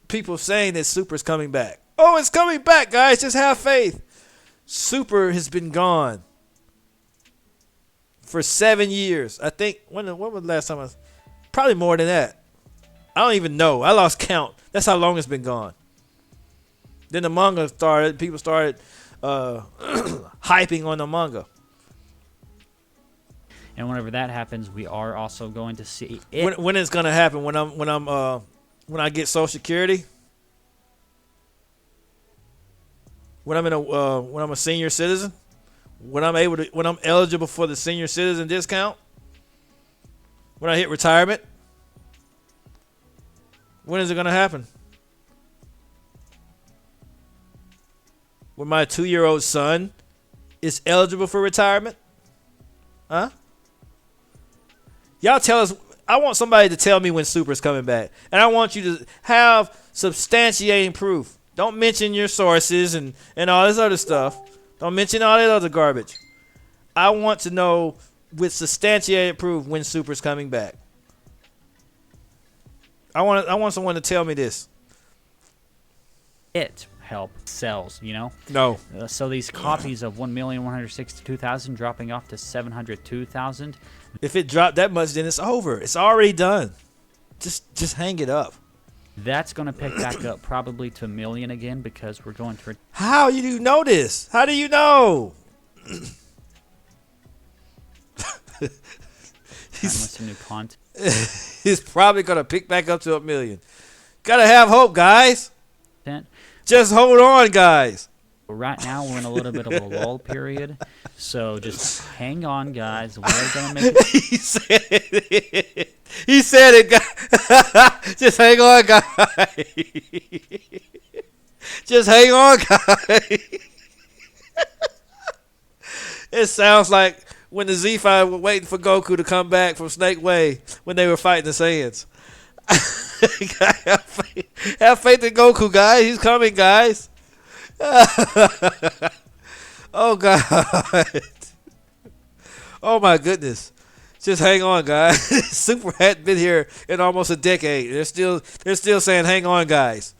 people saying that Super is coming back. Oh, it's coming back, guys. Just have faith. Super has been gone for 7 years. I think, when was the last time probably more than that. I don't even know. I lost count. That's how long it's been gone. Then the manga started. People started hyping on the manga. And whenever that happens, we are also going to see it. When it's gonna happen? When I get Social Security? When I'm a senior citizen? When I'm eligible for the senior citizen discount? When I hit retirement? When is it gonna happen? When my 2-year-old son is eligible for retirement? Huh? Y'all tell us. I want somebody to tell me when Super's coming back. And I want you to have substantiating proof. Don't mention your sources and all this other stuff. Don't mention all that other garbage. I want to know with substantiated proof when Super's coming back. I want someone to tell me this. It help sells, you know? No. So these copies of 1,162,000 dropping off to 702,000. If it dropped that much, then it's over. It's already done. Just hang it up. That's going to pick back up probably to 1 million again, because we're going to... How do you know this? How do you know? Some new content. He's probably going to pick back up to 1 million. Gotta have hope, guys. Just hold on, guys. Right now, we're in a little bit of a lull period. So just hang on, guys. We're going to make it. He said it. He said it, guys. Just hang on, guys. Just hang on, guys. It sounds like when the Z5 were waiting for Goku to come back from Snake Way when they were fighting the Saiyans. Have faith in Goku, guys. He's coming, guys. Oh, God. Oh, my goodness. Just hang on, guys. Super hadn't been here in almost a decade. They're still saying, hang on, guys.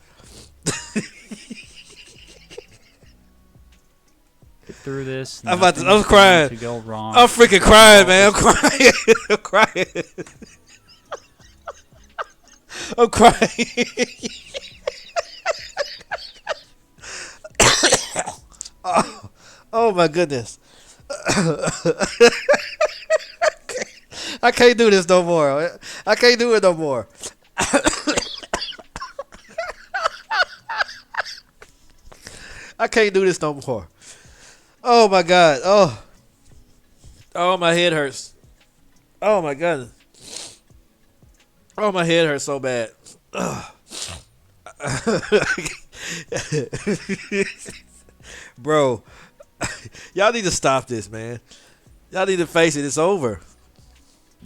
Through this. I'm crying. To go wrong. I'm freaking crying, man. I'm crying. I'm crying. I'm crying. Oh my goodness. I can't do this no more. I can't do it no more. I can't do this no more. Oh my God. Oh, my head hurts. Oh my God. Oh, my head hurts so bad. Bro, Y'all need to stop this, man. Y'all need to face it. It's over.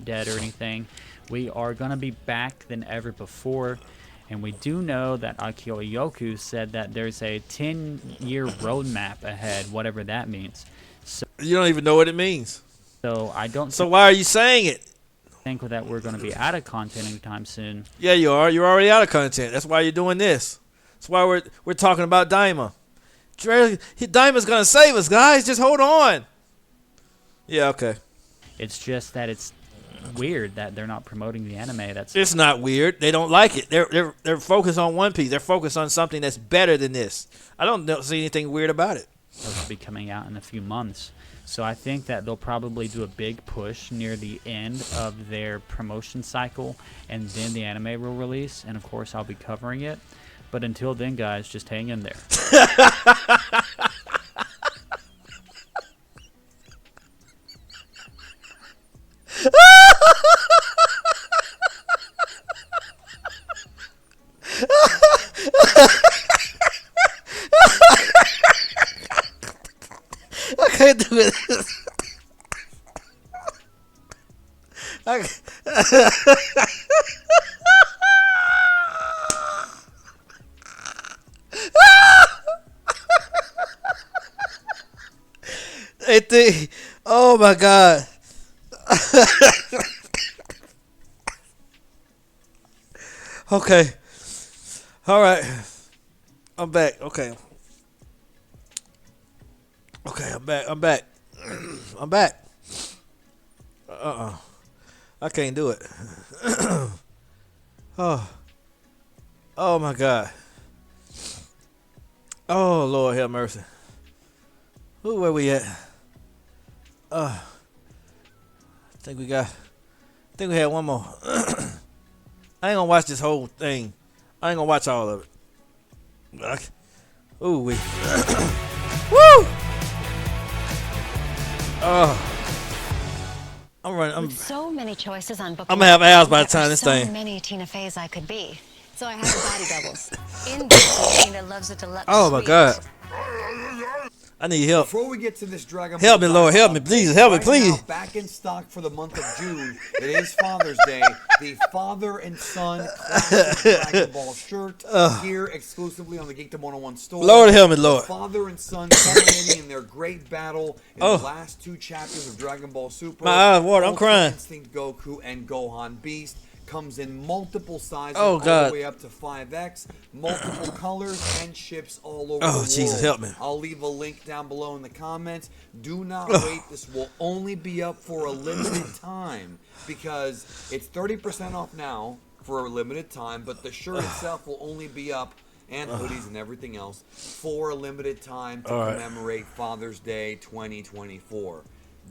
Dead or anything. We are going to be back than ever before. And we do know that Akio Yoku said that there's a 10-year roadmap ahead, whatever that means. You don't even know what it means. So I don't So why are you saying it? think that we're going to be out of content anytime soon. Yeah, you are. You're already out of content. That's why you're doing this. That's why we're talking about Dima. Dima's going to save us, guys. Just hold on. Yeah, okay. It's just that it's weird that they're not promoting the anime. It's not weird. They don't like it. They're focused on One Piece. They're focused on something that's better than this. I don't see anything weird about it. supposed to be coming out in a few months. So I think that they'll probably do a big push near the end of their promotion cycle, and then the anime will release, and of course I'll be covering it. But until then, guys, just hang in there. I can't do it. Oh my God. Okay. All right. I'm back. Okay. Okay, I'm back. I'm back. I can't do it. Oh my God. Oh Lord have mercy. Where we at? I think we had one more. I ain't gonna watch this whole thing. I ain't gonna watch all of it. Ooh wee. Woo! I'm running. With so many choices on book. I'm gonna have abs by the time this so thing. So many Tina Feys I could be. So I hired body doubles. In this, Tina loves a deluxe. Oh my God. I need help. Before we get to this Dragon help Ball me, Lord. Help me, please. Help me, please. Now, back in stock for the month of June. It is Father's Day. The father and son classic Dragon Ball shirt here exclusively on the Geekdom 101 store. Lord help me, Lord. The father and son culminating in their great battle in the last two chapters of Dragon Ball Super. My eyes water. I'm crying. Instinct Goku and Gohan Beast. Comes in multiple sizes, all the way up to 5X, multiple colors, and ships all over the world. Jesus, help me. I'll leave a link down below in the comments. Do not wait. This will only be up for a limited time because it's 30% off now for a limited time, but the shirt itself will only be up, and hoodies and everything else, for a limited time to commemorate Father's Day 2024.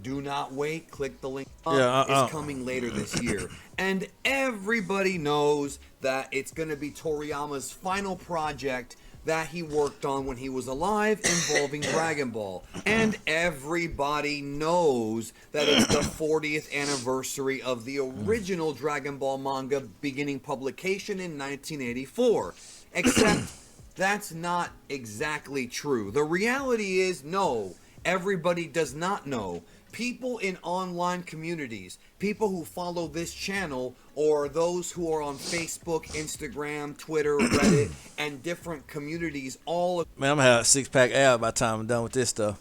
Do not wait. Click the link. It's coming later this year. And everybody knows that it's going to be Toriyama's final project that he worked on when he was alive involving Dragon Ball. And everybody knows that it's the 40th anniversary of the original Dragon Ball manga beginning publication in 1984. Except that's not exactly true. The reality is, no, everybody does not know. People in online communities, people who follow this channel, or those who are on Facebook, Instagram, Twitter, Reddit, and different communities, all of... Man, I'm gonna have a six-pack ab by the time I'm done with this stuff.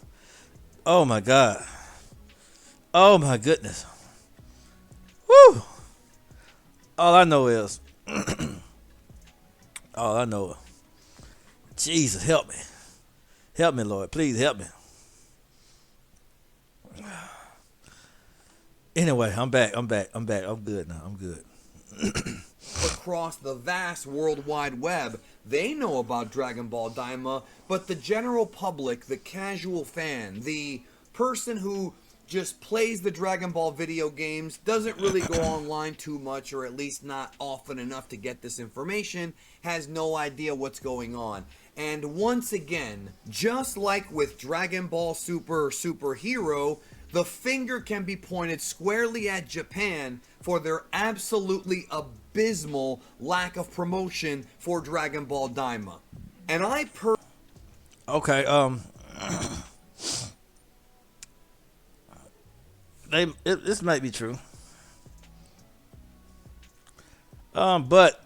Oh my God. Oh my goodness. Woo! All I know is... all I know... Jesus, help me. Help me, Lord. Please help me. Anyway, I'm back. I'm good now. I'm good. Across the vast World Wide Web, they know about Dragon Ball Dima, but the general public, the casual fan, the person who just plays the Dragon Ball video games, doesn't really go online too much, or at least not often enough to get this information, has no idea what's going on. And once again, just like with Dragon Ball Superhero, the finger can be pointed squarely at Japan for their absolutely abysmal lack of promotion for Dragon Ball Dima. And I this might be true. But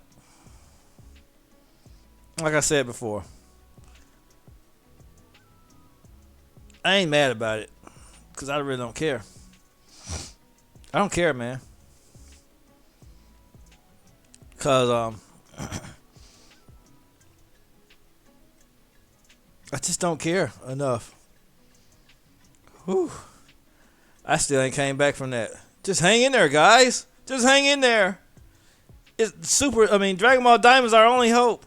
like I said before, I ain't mad about it because I really don't care. I don't care, man. Cause I just don't care enough. Whew. I still ain't came back from that. Just hang in there, guys. Just hang in there. Dragon Ball Dima is our only hope.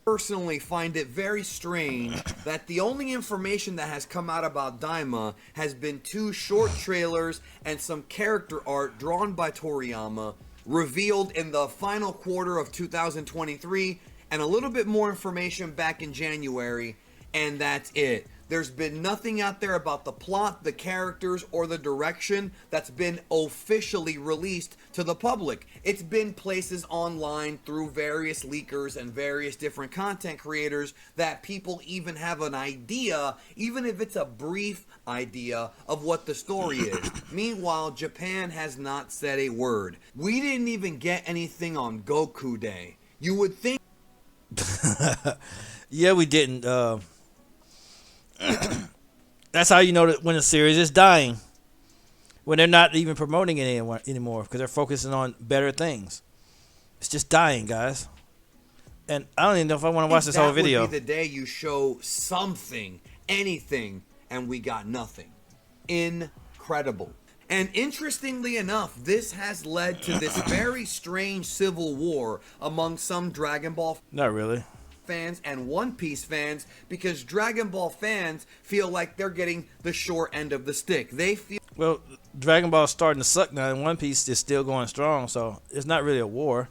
Personally find it very strange that the only information that has come out about Daima has been 2 short trailers and some character art drawn by Toriyama, revealed in the final quarter of 2023, and a little bit more information back in January, and that's it. There's been nothing out there about the plot, the characters, or the direction that's been officially released to the public. It's been places online through various leakers and various different content creators that people even have an idea, even if it's a brief idea, of what the story is. Meanwhile, Japan has not said a word. We didn't even get anything on Goku Day. You would think... Yeah, we didn't. That's how you know that when a series is dying, when they're not even promoting it anymore because they're focusing on better things. It's just dying, guys. And I don't even know if I want to watch this whole video. That would be the day you show something, anything, and we got nothing. Incredible. And interestingly enough, this has led to this very strange civil war among some Dragon Ball not really fans and One Piece fans, because Dragon Ball fans feel like they're getting the short end of the stick. They feel... Well, Dragon Ball's starting to suck now, and One Piece is still going strong, so it's not really a war.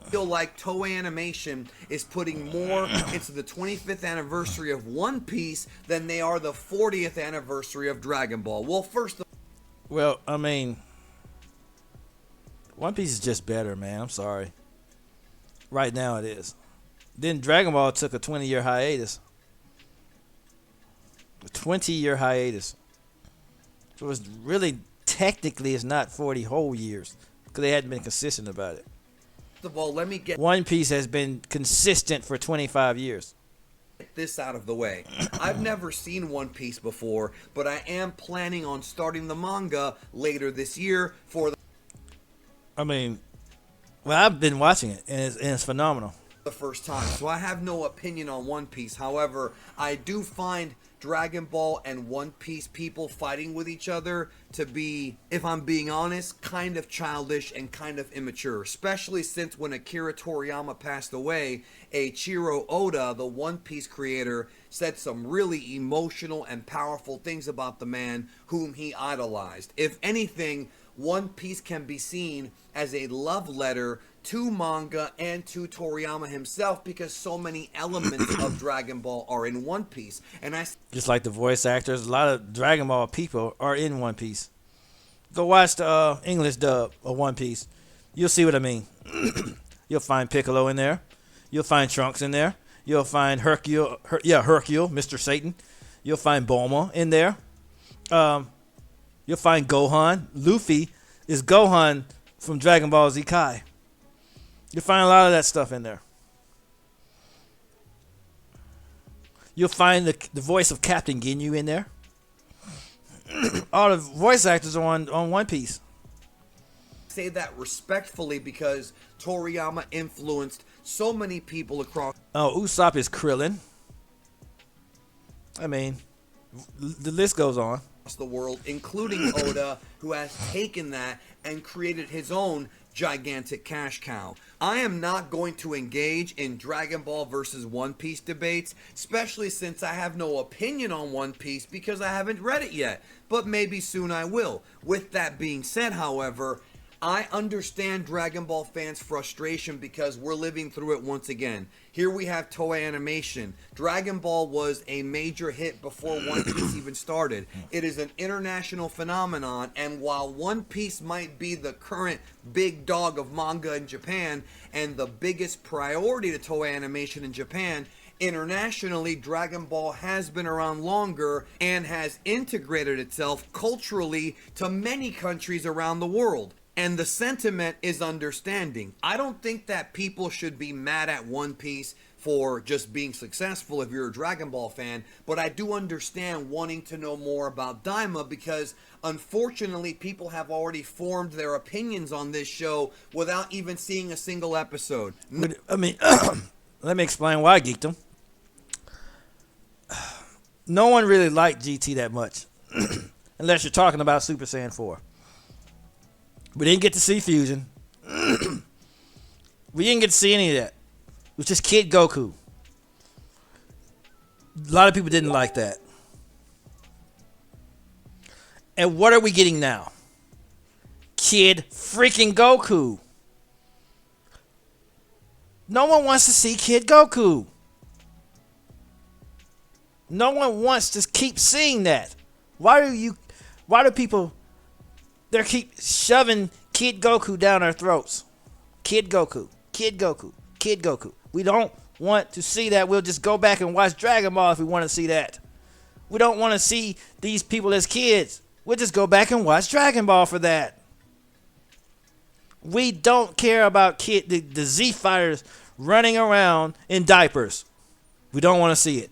Feel like Toei Animation is putting more into the 25th anniversary of One Piece than they are the 40th anniversary of Dragon Ball. Well, well, I mean, One Piece is just better, man. I'm sorry. Right now it is. Then Dragon Ball took a 20-year hiatus. A 20-year hiatus. So it's really, technically, it's not 40 whole years because they hadn't been consistent about it. First of all, let me get One Piece has been consistent for 25 years. This out of the way. I've never seen One Piece before, but I am planning on starting the manga later this year for well, I've been watching it, and it's phenomenal. The first time, so I have no opinion on One Piece. However, I do find Dragon Ball and One Piece people fighting with each other to be, if I'm being honest, kind of childish and kind of immature, especially since when Akira Toriyama passed away, Eiichiro Oda, the One Piece creator, said some really emotional and powerful things about the man whom he idolized. If anything, One Piece can be seen as a love letter to manga and to Toriyama himself, because so many elements of Dragon Ball are in One Piece. And just like the voice actors, a lot of Dragon Ball people are in One Piece. Go watch the English dub of One Piece. You'll see what I mean. You'll find Piccolo in there. You'll find Trunks in there. You'll find Hercule, Mr. Satan. You'll find Bulma in there. You'll find Gohan. Luffy is Gohan from Dragon Ball Z Kai. You'll find a lot of that stuff in there. You'll find the voice of Captain Ginyu in there. All the voice actors are on One Piece. Say that respectfully because Toriyama influenced so many people across. Oh, Usopp is Krillin. I mean, the list goes on. The world, including Oda, who has taken that and created his own gigantic cash cow. I am not going to engage in Dragon Ball versus One Piece debates, especially since I have no opinion on One Piece because I haven't read it yet, but maybe soon I will. With that being said, however, I understand Dragon Ball fans' frustration because we're living through it once again. Here we have Toei Animation. Dragon Ball was a major hit before One Piece even started. It is an international phenomenon, and while One Piece might be the current big dog of manga in Japan and the biggest priority to Toei Animation in Japan, internationally, Dragon Ball has been around longer and has integrated itself culturally to many countries around the world. And the sentiment is understanding. I don't think that people should be mad at One Piece for just being successful if you're a Dragon Ball fan, but I do understand wanting to know more about Daima because unfortunately people have already formed their opinions on this show without even seeing a single episode. I mean, let me explain why I geeked them. No one really liked GT that much, unless you're talking about Super Saiyan 4. We didn't get to see Fusion. We didn't get to see any of that. It was just Kid Goku. A lot of people didn't like that. And what are we getting now? Kid freaking Goku. No one wants to see Kid Goku. No one wants to keep seeing that. Why do people they keep shoving Kid Goku down our throats? Kid Goku, Kid Goku, Kid Goku. We don't want to see that. We'll just go back and watch Dragon Ball if we want to see that. We don't want to see these people as kids. We'll just go back and watch Dragon Ball for that. We don't care about the Z fighters running around in diapers. We don't want to see it.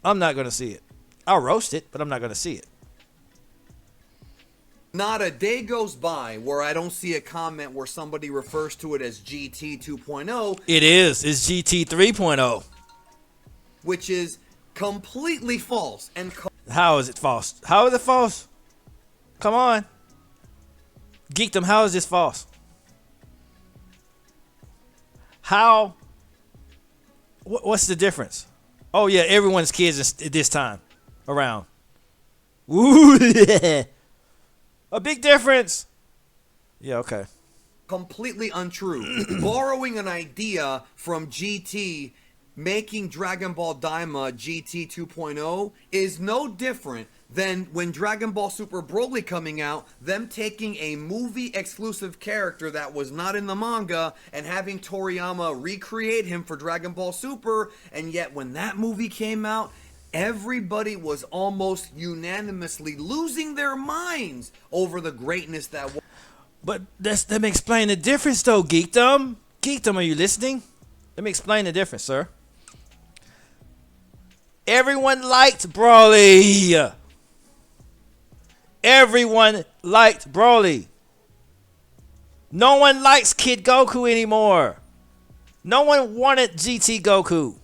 I'm not going to see it. I'll roast it, but I'm not going to see it. Not a day goes by where I don't see a comment where somebody refers to it as GT 2.0. It is. It's GT 3.0. Which is completely false. And how is it false? How is it false? Come on. Geekdom, how is this false? How? What's the difference? Oh, yeah, everyone's kids at this time around. Ooh, yeah. A big difference. Yeah, okay. Completely untrue. Borrowing an idea from GT, making Dragon Ball Daima GT 2.0 is no different than when Dragon Ball Super Broly coming out, them taking a movie exclusive character that was not in the manga and having Toriyama recreate him for Dragon Ball Super, and yet when that movie came out, everybody was almost unanimously losing their minds over the greatness that was. But let me explain the difference though, Geekdom. Geekdom, are you listening? Let me explain the difference, sir. Everyone liked Broly. Everyone liked Broly. No one likes Kid Goku anymore. No one wanted GT Goku.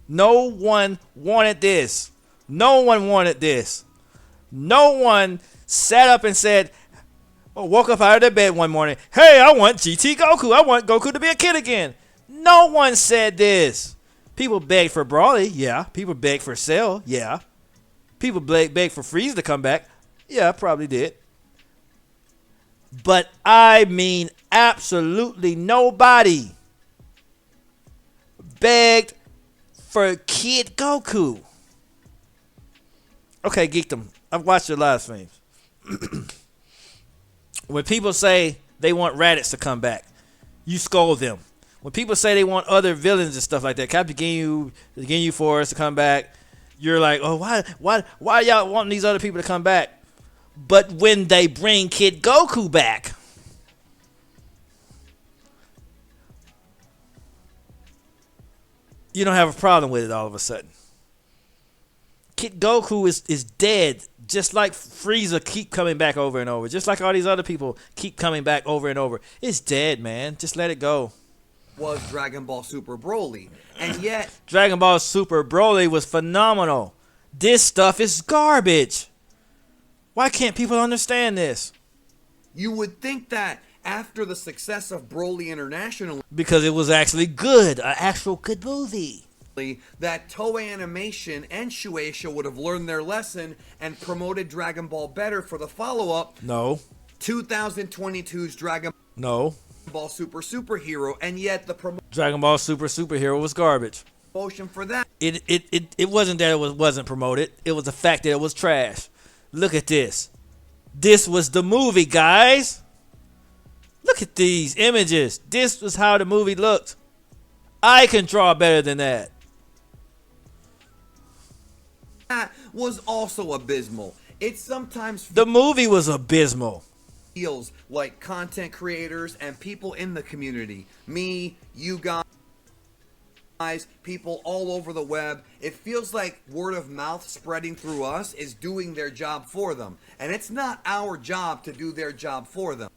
No one wanted this. No one wanted this. No one sat up and said, woke up out of their bed one morning, hey, I want GT Goku. I want Goku to be a kid again. No one said this. People begged for Broly. Yeah. People begged for Cell. Yeah. People begged for Frieza to come back. Yeah, probably did. But I mean absolutely nobody begged for Kid Goku. Okay, Geekdom, I've watched your live streams. When people say they want Raditz to come back, you scold them. When people say they want other villains and stuff like that, Captain Ginyu Force to come back, you're like, oh, why y'all wanting these other people to come back? But when they bring Kid Goku back, you don't have a problem with it all of a sudden. Kid Goku is dead, just like Frieza keep coming back over and over. Just like all these other people keep coming back over and over. It's dead, man. Just let it go. Was Dragon Ball Super Broly. And yet Dragon Ball Super Broly was phenomenal. This stuff is garbage. Why can't people understand this? You would think that after the success of Broly International, because it was actually good, an actual good movie, that Toei Animation and Shueisha would have learned their lesson and promoted Dragon Ball better for the follow-up. No. 2022's Dragon Ball Super Superhero, and yet the Dragon Ball Super Superhero was garbage. Promotion for that. It wasn't that it wasn't promoted. It was the fact that it was trash. Look at this. This was the movie, guys. Look at these images. This was how the movie looked. I can draw better than that. That was also abysmal. It sometimes The movie was abysmal. feels like content creators and people in the community, me, you guys, people all over the web, it feels like word of mouth spreading through us is doing their job for them. And it's not our job to do their job for them.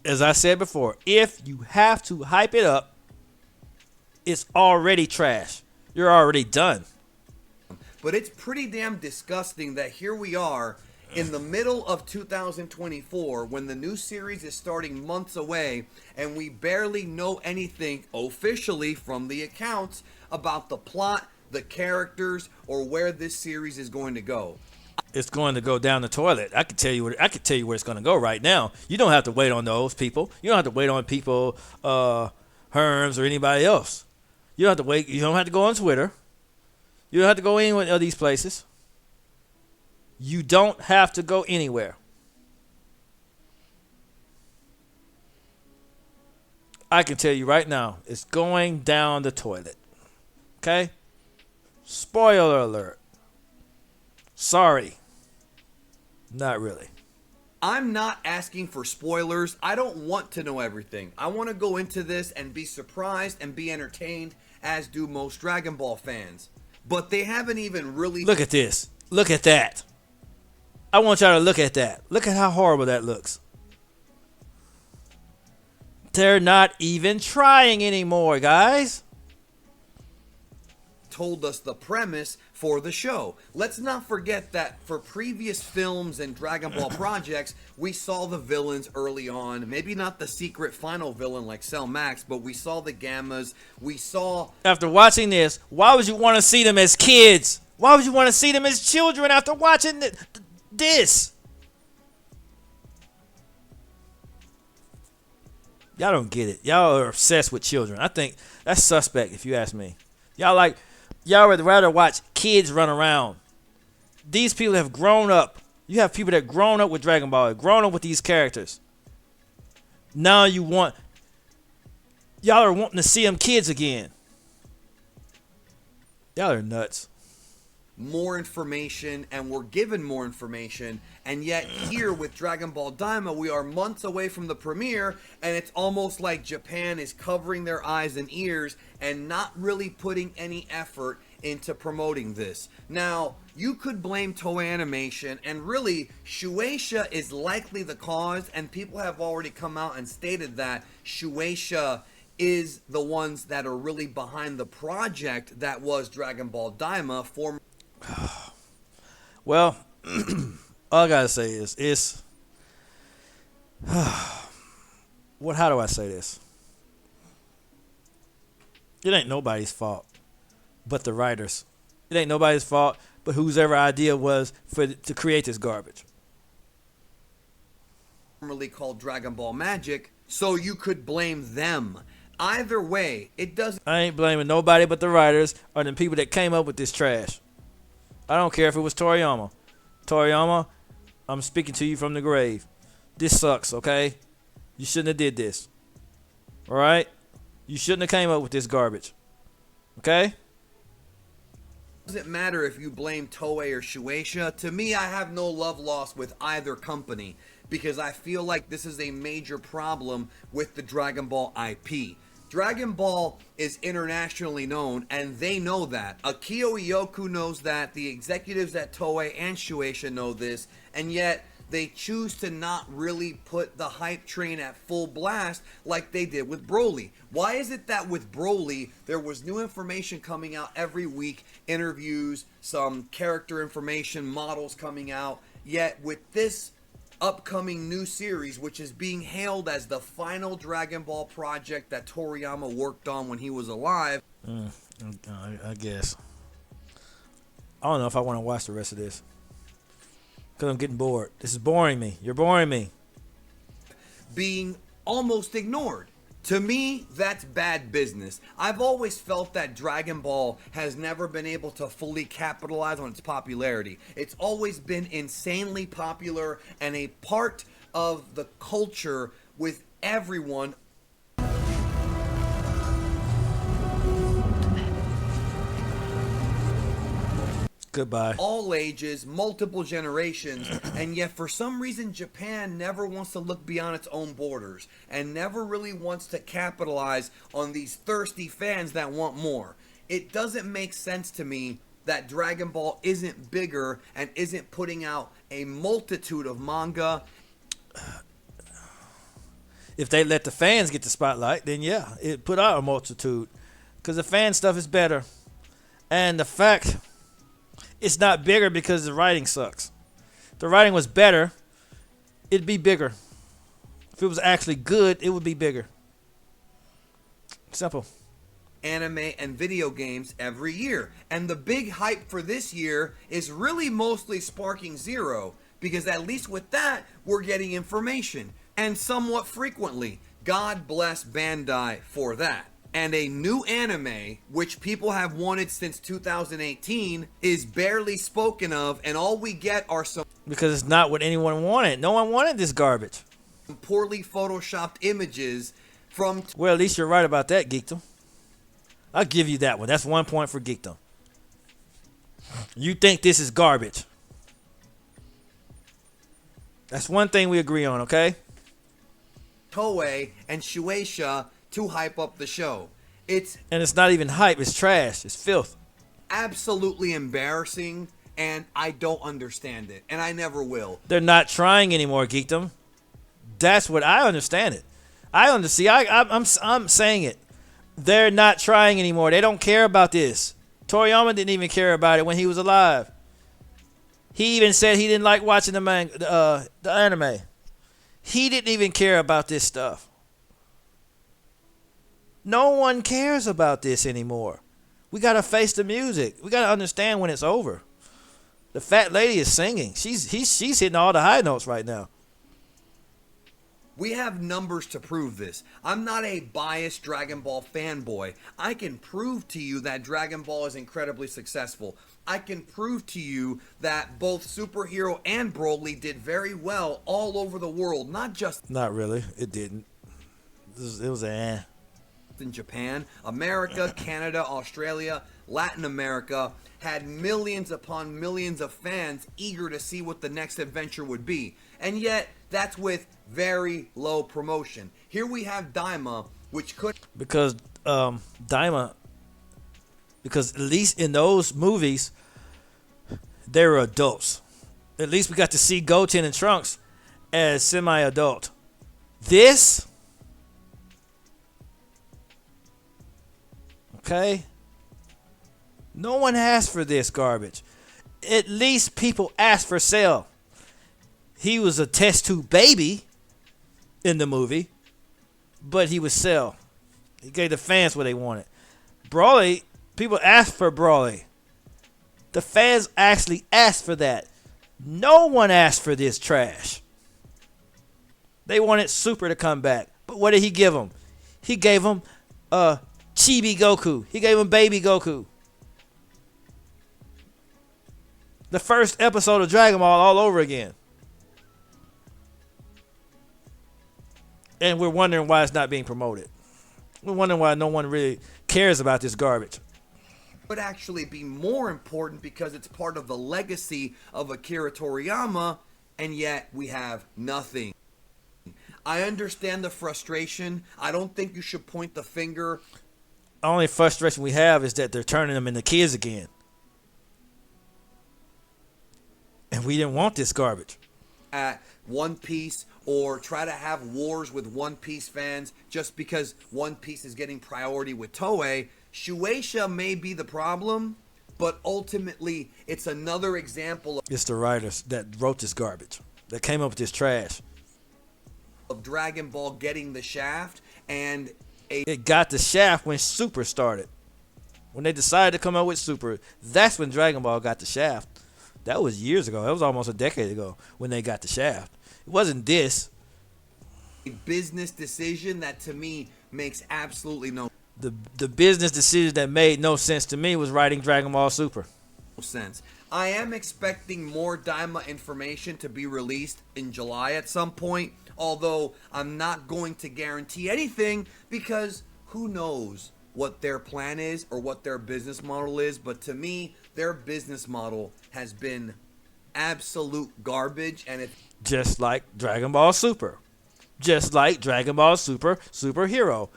As I said before, if you have to hype it up, it's already trash. You're already done. But it's pretty damn disgusting that here we are in the middle of 2024 when the new series is starting months away and we barely know anything officially from the accounts about the plot, the characters, or where this series is going to go. It's going to go down the toilet. I can tell you where it's going to go right now. You don't have to wait on those people. You don't have to wait on people, Herms or anybody else. You don't have to wait. You don't have to go on Twitter. You don't have to go any of these places. You don't have to go anywhere. I can tell you right now, it's going down the toilet. Okay? Spoiler alert. Sorry. Not really. I'm not asking for spoilers. I don't want to know everything. I want to go into this and be surprised and be entertained, as do most Dragon Ball fans. But they haven't even really... Look at this. Look at that. I want y'all to look at that. Look at how horrible that looks. They're not even trying anymore, guys. Told us the premise for the show. Let's not forget that for previous films and Dragon Ball projects, we saw the villains early on. Maybe not the secret final villain like Cell Max, but we saw the Gammas. We saw... After watching this, why would you want to see them as kids? Why would you want to see them as children after watching this? Y'all don't get it. Y'all are obsessed with children. I think that's suspect if you ask me. Y'all would rather watch kids run around. These people have grown up. You have people that grown up with Dragon Ball, grown up with these characters. Now y'all are wanting to see them kids again. Y'all are nuts. More information, and we're given more information, and yet here with Dragon Ball Dima we are months away from the premiere, and it's almost like Japan is covering their eyes and ears and not really putting any effort into promoting this. Now, you could blame Toei Animation, and really Shueisha is likely the cause, and people have already come out and stated that Shueisha is the ones that are really behind the project that was Dragon Ball Dima. Well, all I gotta say is how do I say this? It ain't nobody's fault but the writers. It ain't nobody's fault but whose ever idea was to create this garbage. Formerly called Dragon Ball Magic, so you could blame them. Either way, it doesn't... I ain't blaming nobody but the writers or the people that came up with this trash. I don't care if it was Toriyama. Toriyama, I'm speaking to you from the grave. This sucks, okay? You shouldn't have did this. Alright? You shouldn't have came up with this garbage. Okay? Doesn't matter if you blame Toei or Shueisha. To me, I have no love lost with either company, because I feel like this is a major problem with the Dragon Ball IP. Dragon Ball is internationally known, and they know that. Akio Ioku knows that, the executives at Toei and Shueisha know this, and yet they choose to not really put the hype train at full blast like they did with Broly. Why is it that with Broly, there was new information coming out every week, interviews, some character information, models coming out, yet with this upcoming new series, which is being hailed as the final Dragon Ball project that Toriyama worked on when he was alive. I guess. I don't know if I want to watch the rest of this, because I'm getting bored. This is boring me. You're boring me. Being almost ignored. To me, that's bad business. I've always felt that Dragon Ball has never been able to fully capitalize on its popularity. It's always been insanely popular and a part of the culture with everyone. Goodbye. all ages, multiple generations, and yet for some reason Japan never wants to look beyond its own borders and never really wants to capitalize on these thirsty fans that want more. It doesn't make sense to me that Dragon Ball isn't bigger and isn't putting out a multitude of manga. If they let the fans get the spotlight, then yeah, it put out a multitude. Because the fan stuff is better. And the fact it's not bigger because the writing sucks. If the writing was better, it'd be bigger. If it was actually good, it would be bigger. Simple. Anime and video games every year. And the big hype for this year is really mostly Sparking Zero, because at least with that, we're getting information. And somewhat frequently. God bless Bandai for that. And a new anime, which people have wanted since 2018, is barely spoken of, and all we get are some... Because it's not what anyone wanted. No one wanted this garbage. Poorly photoshopped images from... Well, at least you're right about that, Geekdom. I'll give you that one. That's 1 point for Geekdom. You think this is garbage. That's one thing we agree on, okay? Toei and Shueisha to hype up the show. It's not even hype. It's trash. It's filth. Absolutely embarrassing, and I don't understand it, and I never will. They're not trying anymore, Geekdom. That's what I understand it. I'm saying it. They're not trying anymore. They don't care about this. Toriyama didn't even care about it when he was alive. He even said he didn't like watching the anime. He didn't even care about this stuff. No one cares about this anymore. We gotta face the music. We gotta understand when it's over. The fat lady is singing. She's hitting all the high notes right now. We have numbers to prove this. I'm not a biased Dragon Ball fanboy. I can prove to you that Dragon Ball is incredibly successful. I can prove to you that both Superhero and Broly did very well all over the world, not just... Not really. It didn't. It was in Japan. America, Canada, Australia, Latin America had millions upon millions of fans eager to see what the next adventure would be. And yet, that's with very low promotion. Here we have Dima, which could... Because at least in those movies, they were adults. At least we got to see Goten and Trunks as semi-adult. This... Okay? No one asked for this garbage. At least people asked for Cell. He was a test tube baby in the movie, but he was Cell. He gave the fans what they wanted. Broly, people asked for Broly. The fans actually asked for that. No one asked for this trash. They wanted Super to come back. But what did he give them? He gave them Chibi Goku. He gave him Baby Goku. The first episode of Dragon Ball all over again. And we're wondering why it's not being promoted. We're wondering why no one really cares about this garbage. Would actually be more important because it's part of the legacy of Akira Toriyama, and yet we have nothing. I understand the frustration. I don't think you should point the finger. The only frustration we have is that they're turning them into kids again. And we didn't want this garbage. At One Piece, or try to have wars with One Piece fans just because One Piece is getting priority with Toei. Shueisha may be the problem, but ultimately it's another example It's the writers that wrote this garbage, that came up with this trash. Of Dragon Ball getting the shaft, and it got the shaft when Super started. When they decided to come up with Super, that's when Dragon Ball got the shaft. That was years ago. That was almost a decade ago when they got the shaft. It wasn't this. A business decision that to me makes absolutely no The business decision that made no sense to me was writing Dragon Ball Super. sense. I am expecting more Daima information to be released in July at some point, although I'm not going to guarantee anything because who knows what their plan is or what their business model is, but to me, their business model has been absolute garbage, and it's Just like Dragon Ball Super. Just like Dragon Ball Super Superhero.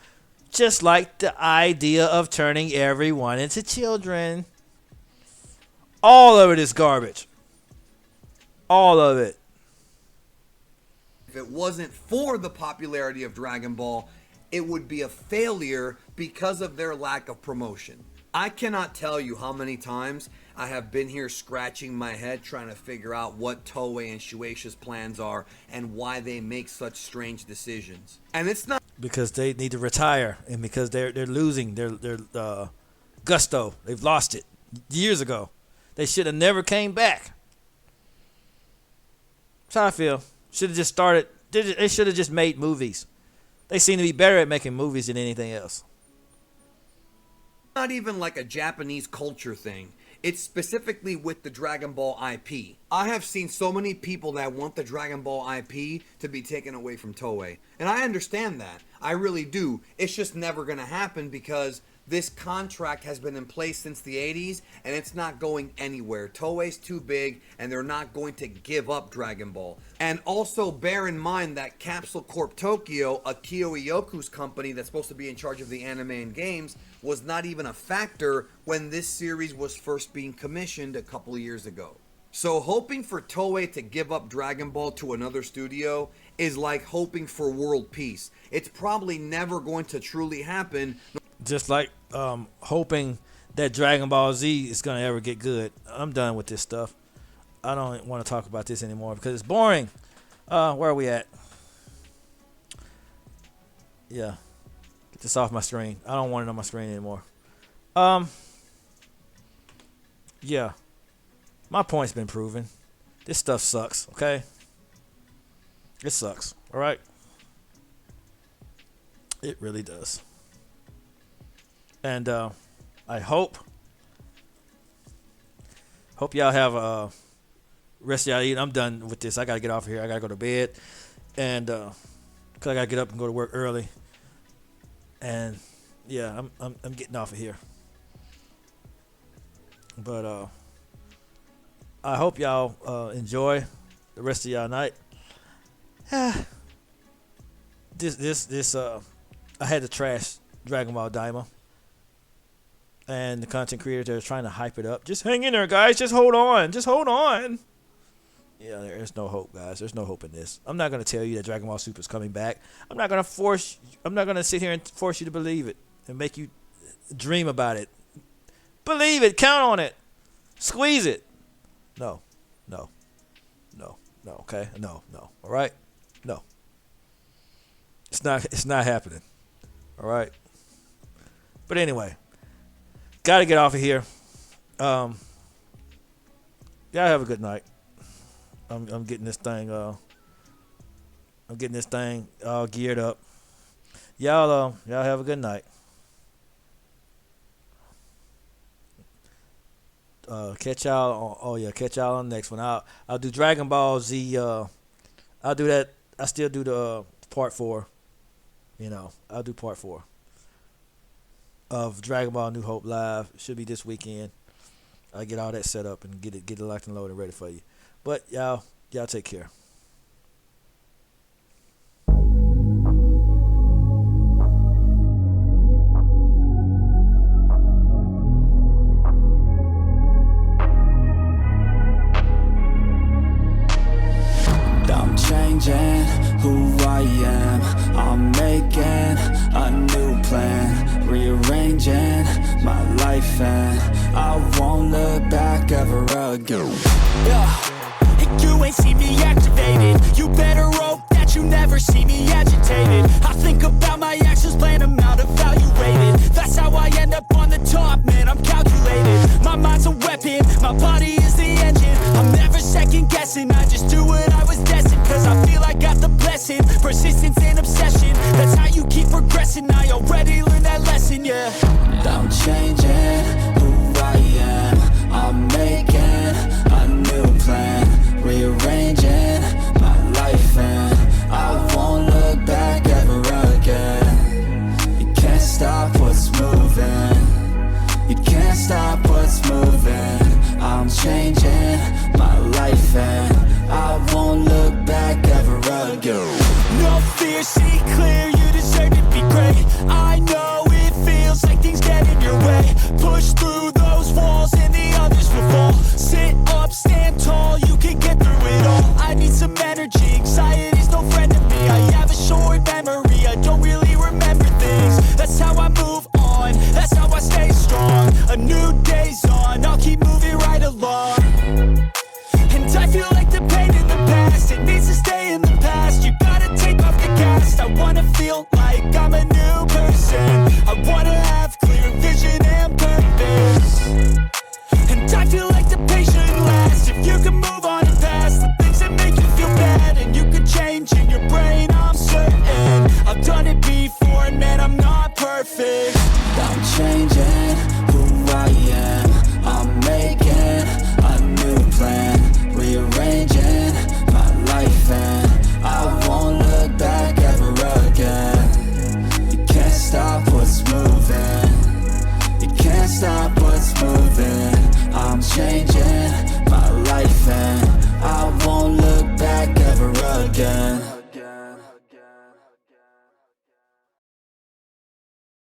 Just like the idea of turning everyone into children. All of it is garbage. All of it. if it wasn't for the popularity of Dragon Ball, it would be a failure because of their lack of promotion. I cannot tell you how many times I have been here scratching my head trying to figure out what Toei and Shueisha's plans are and why they make such strange decisions. And it's not because they need to retire and because they're losing their gusto. They've lost it years ago. They should have never came back. That's how I feel. Should have just started. They should have just made movies. They seem to be better at making movies than anything else. not even like a Japanese culture thing. It's specifically with the Dragon Ball IP. I have seen so many people that want the Dragon Ball IP to be taken away from Toei. And I understand that. I really do. It's just never going to happen because this contract has been in place since the 80s and it's not going anywhere. Toei's too big and they're not going to give up Dragon Ball. And also bear in mind that Capsule Corp Tokyo, Akio Iyoku's company that's supposed to be in charge of the anime and games, was not even a factor when this series was first being commissioned a couple of years ago. So hoping for Toei to give up Dragon Ball to another studio is like hoping for world peace. It's probably never going to truly happen. Just like hoping that Dragon Ball Z is going to ever get good. I'm done with this stuff. I don't want to talk about this anymore because it's boring. Where are we at? Yeah. Get this off my screen. I don't want it on my screen anymore. Yeah. My point's been proven. This stuff sucks, okay? It sucks, all right? It really does. And I hope y'all have a rest of y'all eating. I'm done with this. I gotta get off of here. I gotta go to bed, and cause I gotta get up and go to work early. And yeah, I'm getting off of here. But I hope y'all enjoy the rest of y'all night. This I had to trash Dragon Ball Dima. And the content creators are trying to hype it up. Just hang in there, guys. Just hold on. Just hold on. Yeah, there's no hope, guys. There's no hope in this. I'm not going to tell you that Dragon Ball Super is coming back. I'm not going to sit here and force you to believe it and make you dream about it. Believe it. Count on it. Squeeze it. No. Okay? No. All right? No. It's not happening. All right? But anyway, gotta get off of here. Gotta have a good night. I'm getting this thing all geared up. Y'all have a good night. Catch y'all on the next one. I'll do Dragon Ball Z. I'll do that. I still do the part 4. I'll do part 4 of Dragon Ball New Hope Live. Should be this weekend. I'll get all that set up and get it locked and loaded and ready for you. But y'all take care. I'm changing who I am. I'm making a new plan, rearranging my life, and I won't look back ever again. Yeah, you ain't see me activated. You better hope that you never see me agitated. I think about my actions, plan them out, evaluated. That's how I end up on the top, man, I'm calculated. My mind's a weapon, my body is the engine. I'm never second guessing, I just do what I was destined. Cause I feel I got the blessing, persistence and obsession. That's how you keep progressing, I already learned that lesson, yeah. I'm changing who I am. I'm making a new plan, rearranging my life, and I won't look back ever again. You can't stop what's moving. You can't stop what's moving. changing my life and I won't look back ever again. No fear, see clear, you deserve to be great. I know it feels like things get in your way. Push through those walls and the others will fall. Sit up, stand tall, you can get through it all. I need some energy, anxiety's no friend to me. I have a short memory, I don't really remember things. That's how I move on, that's how I stay strong. A new day's on, I'll keep moving right along. And I feel like the pain in the past, it needs to stay in the past. You gotta take off the cast. I wanna feel like I'm a new person. I wanna have clear vision and purpose. And I feel like the pain shouldn't last. If you can move on and past the things that make you feel bad, and you can change in your brain, I'm certain. I've done it before and man, I'm not perfect. I'm changing who I am. I'm making a new plan, rearranging my life and I won't look back ever again. You can't stop what's moving. You can't stop what's moving. I'm changing my life and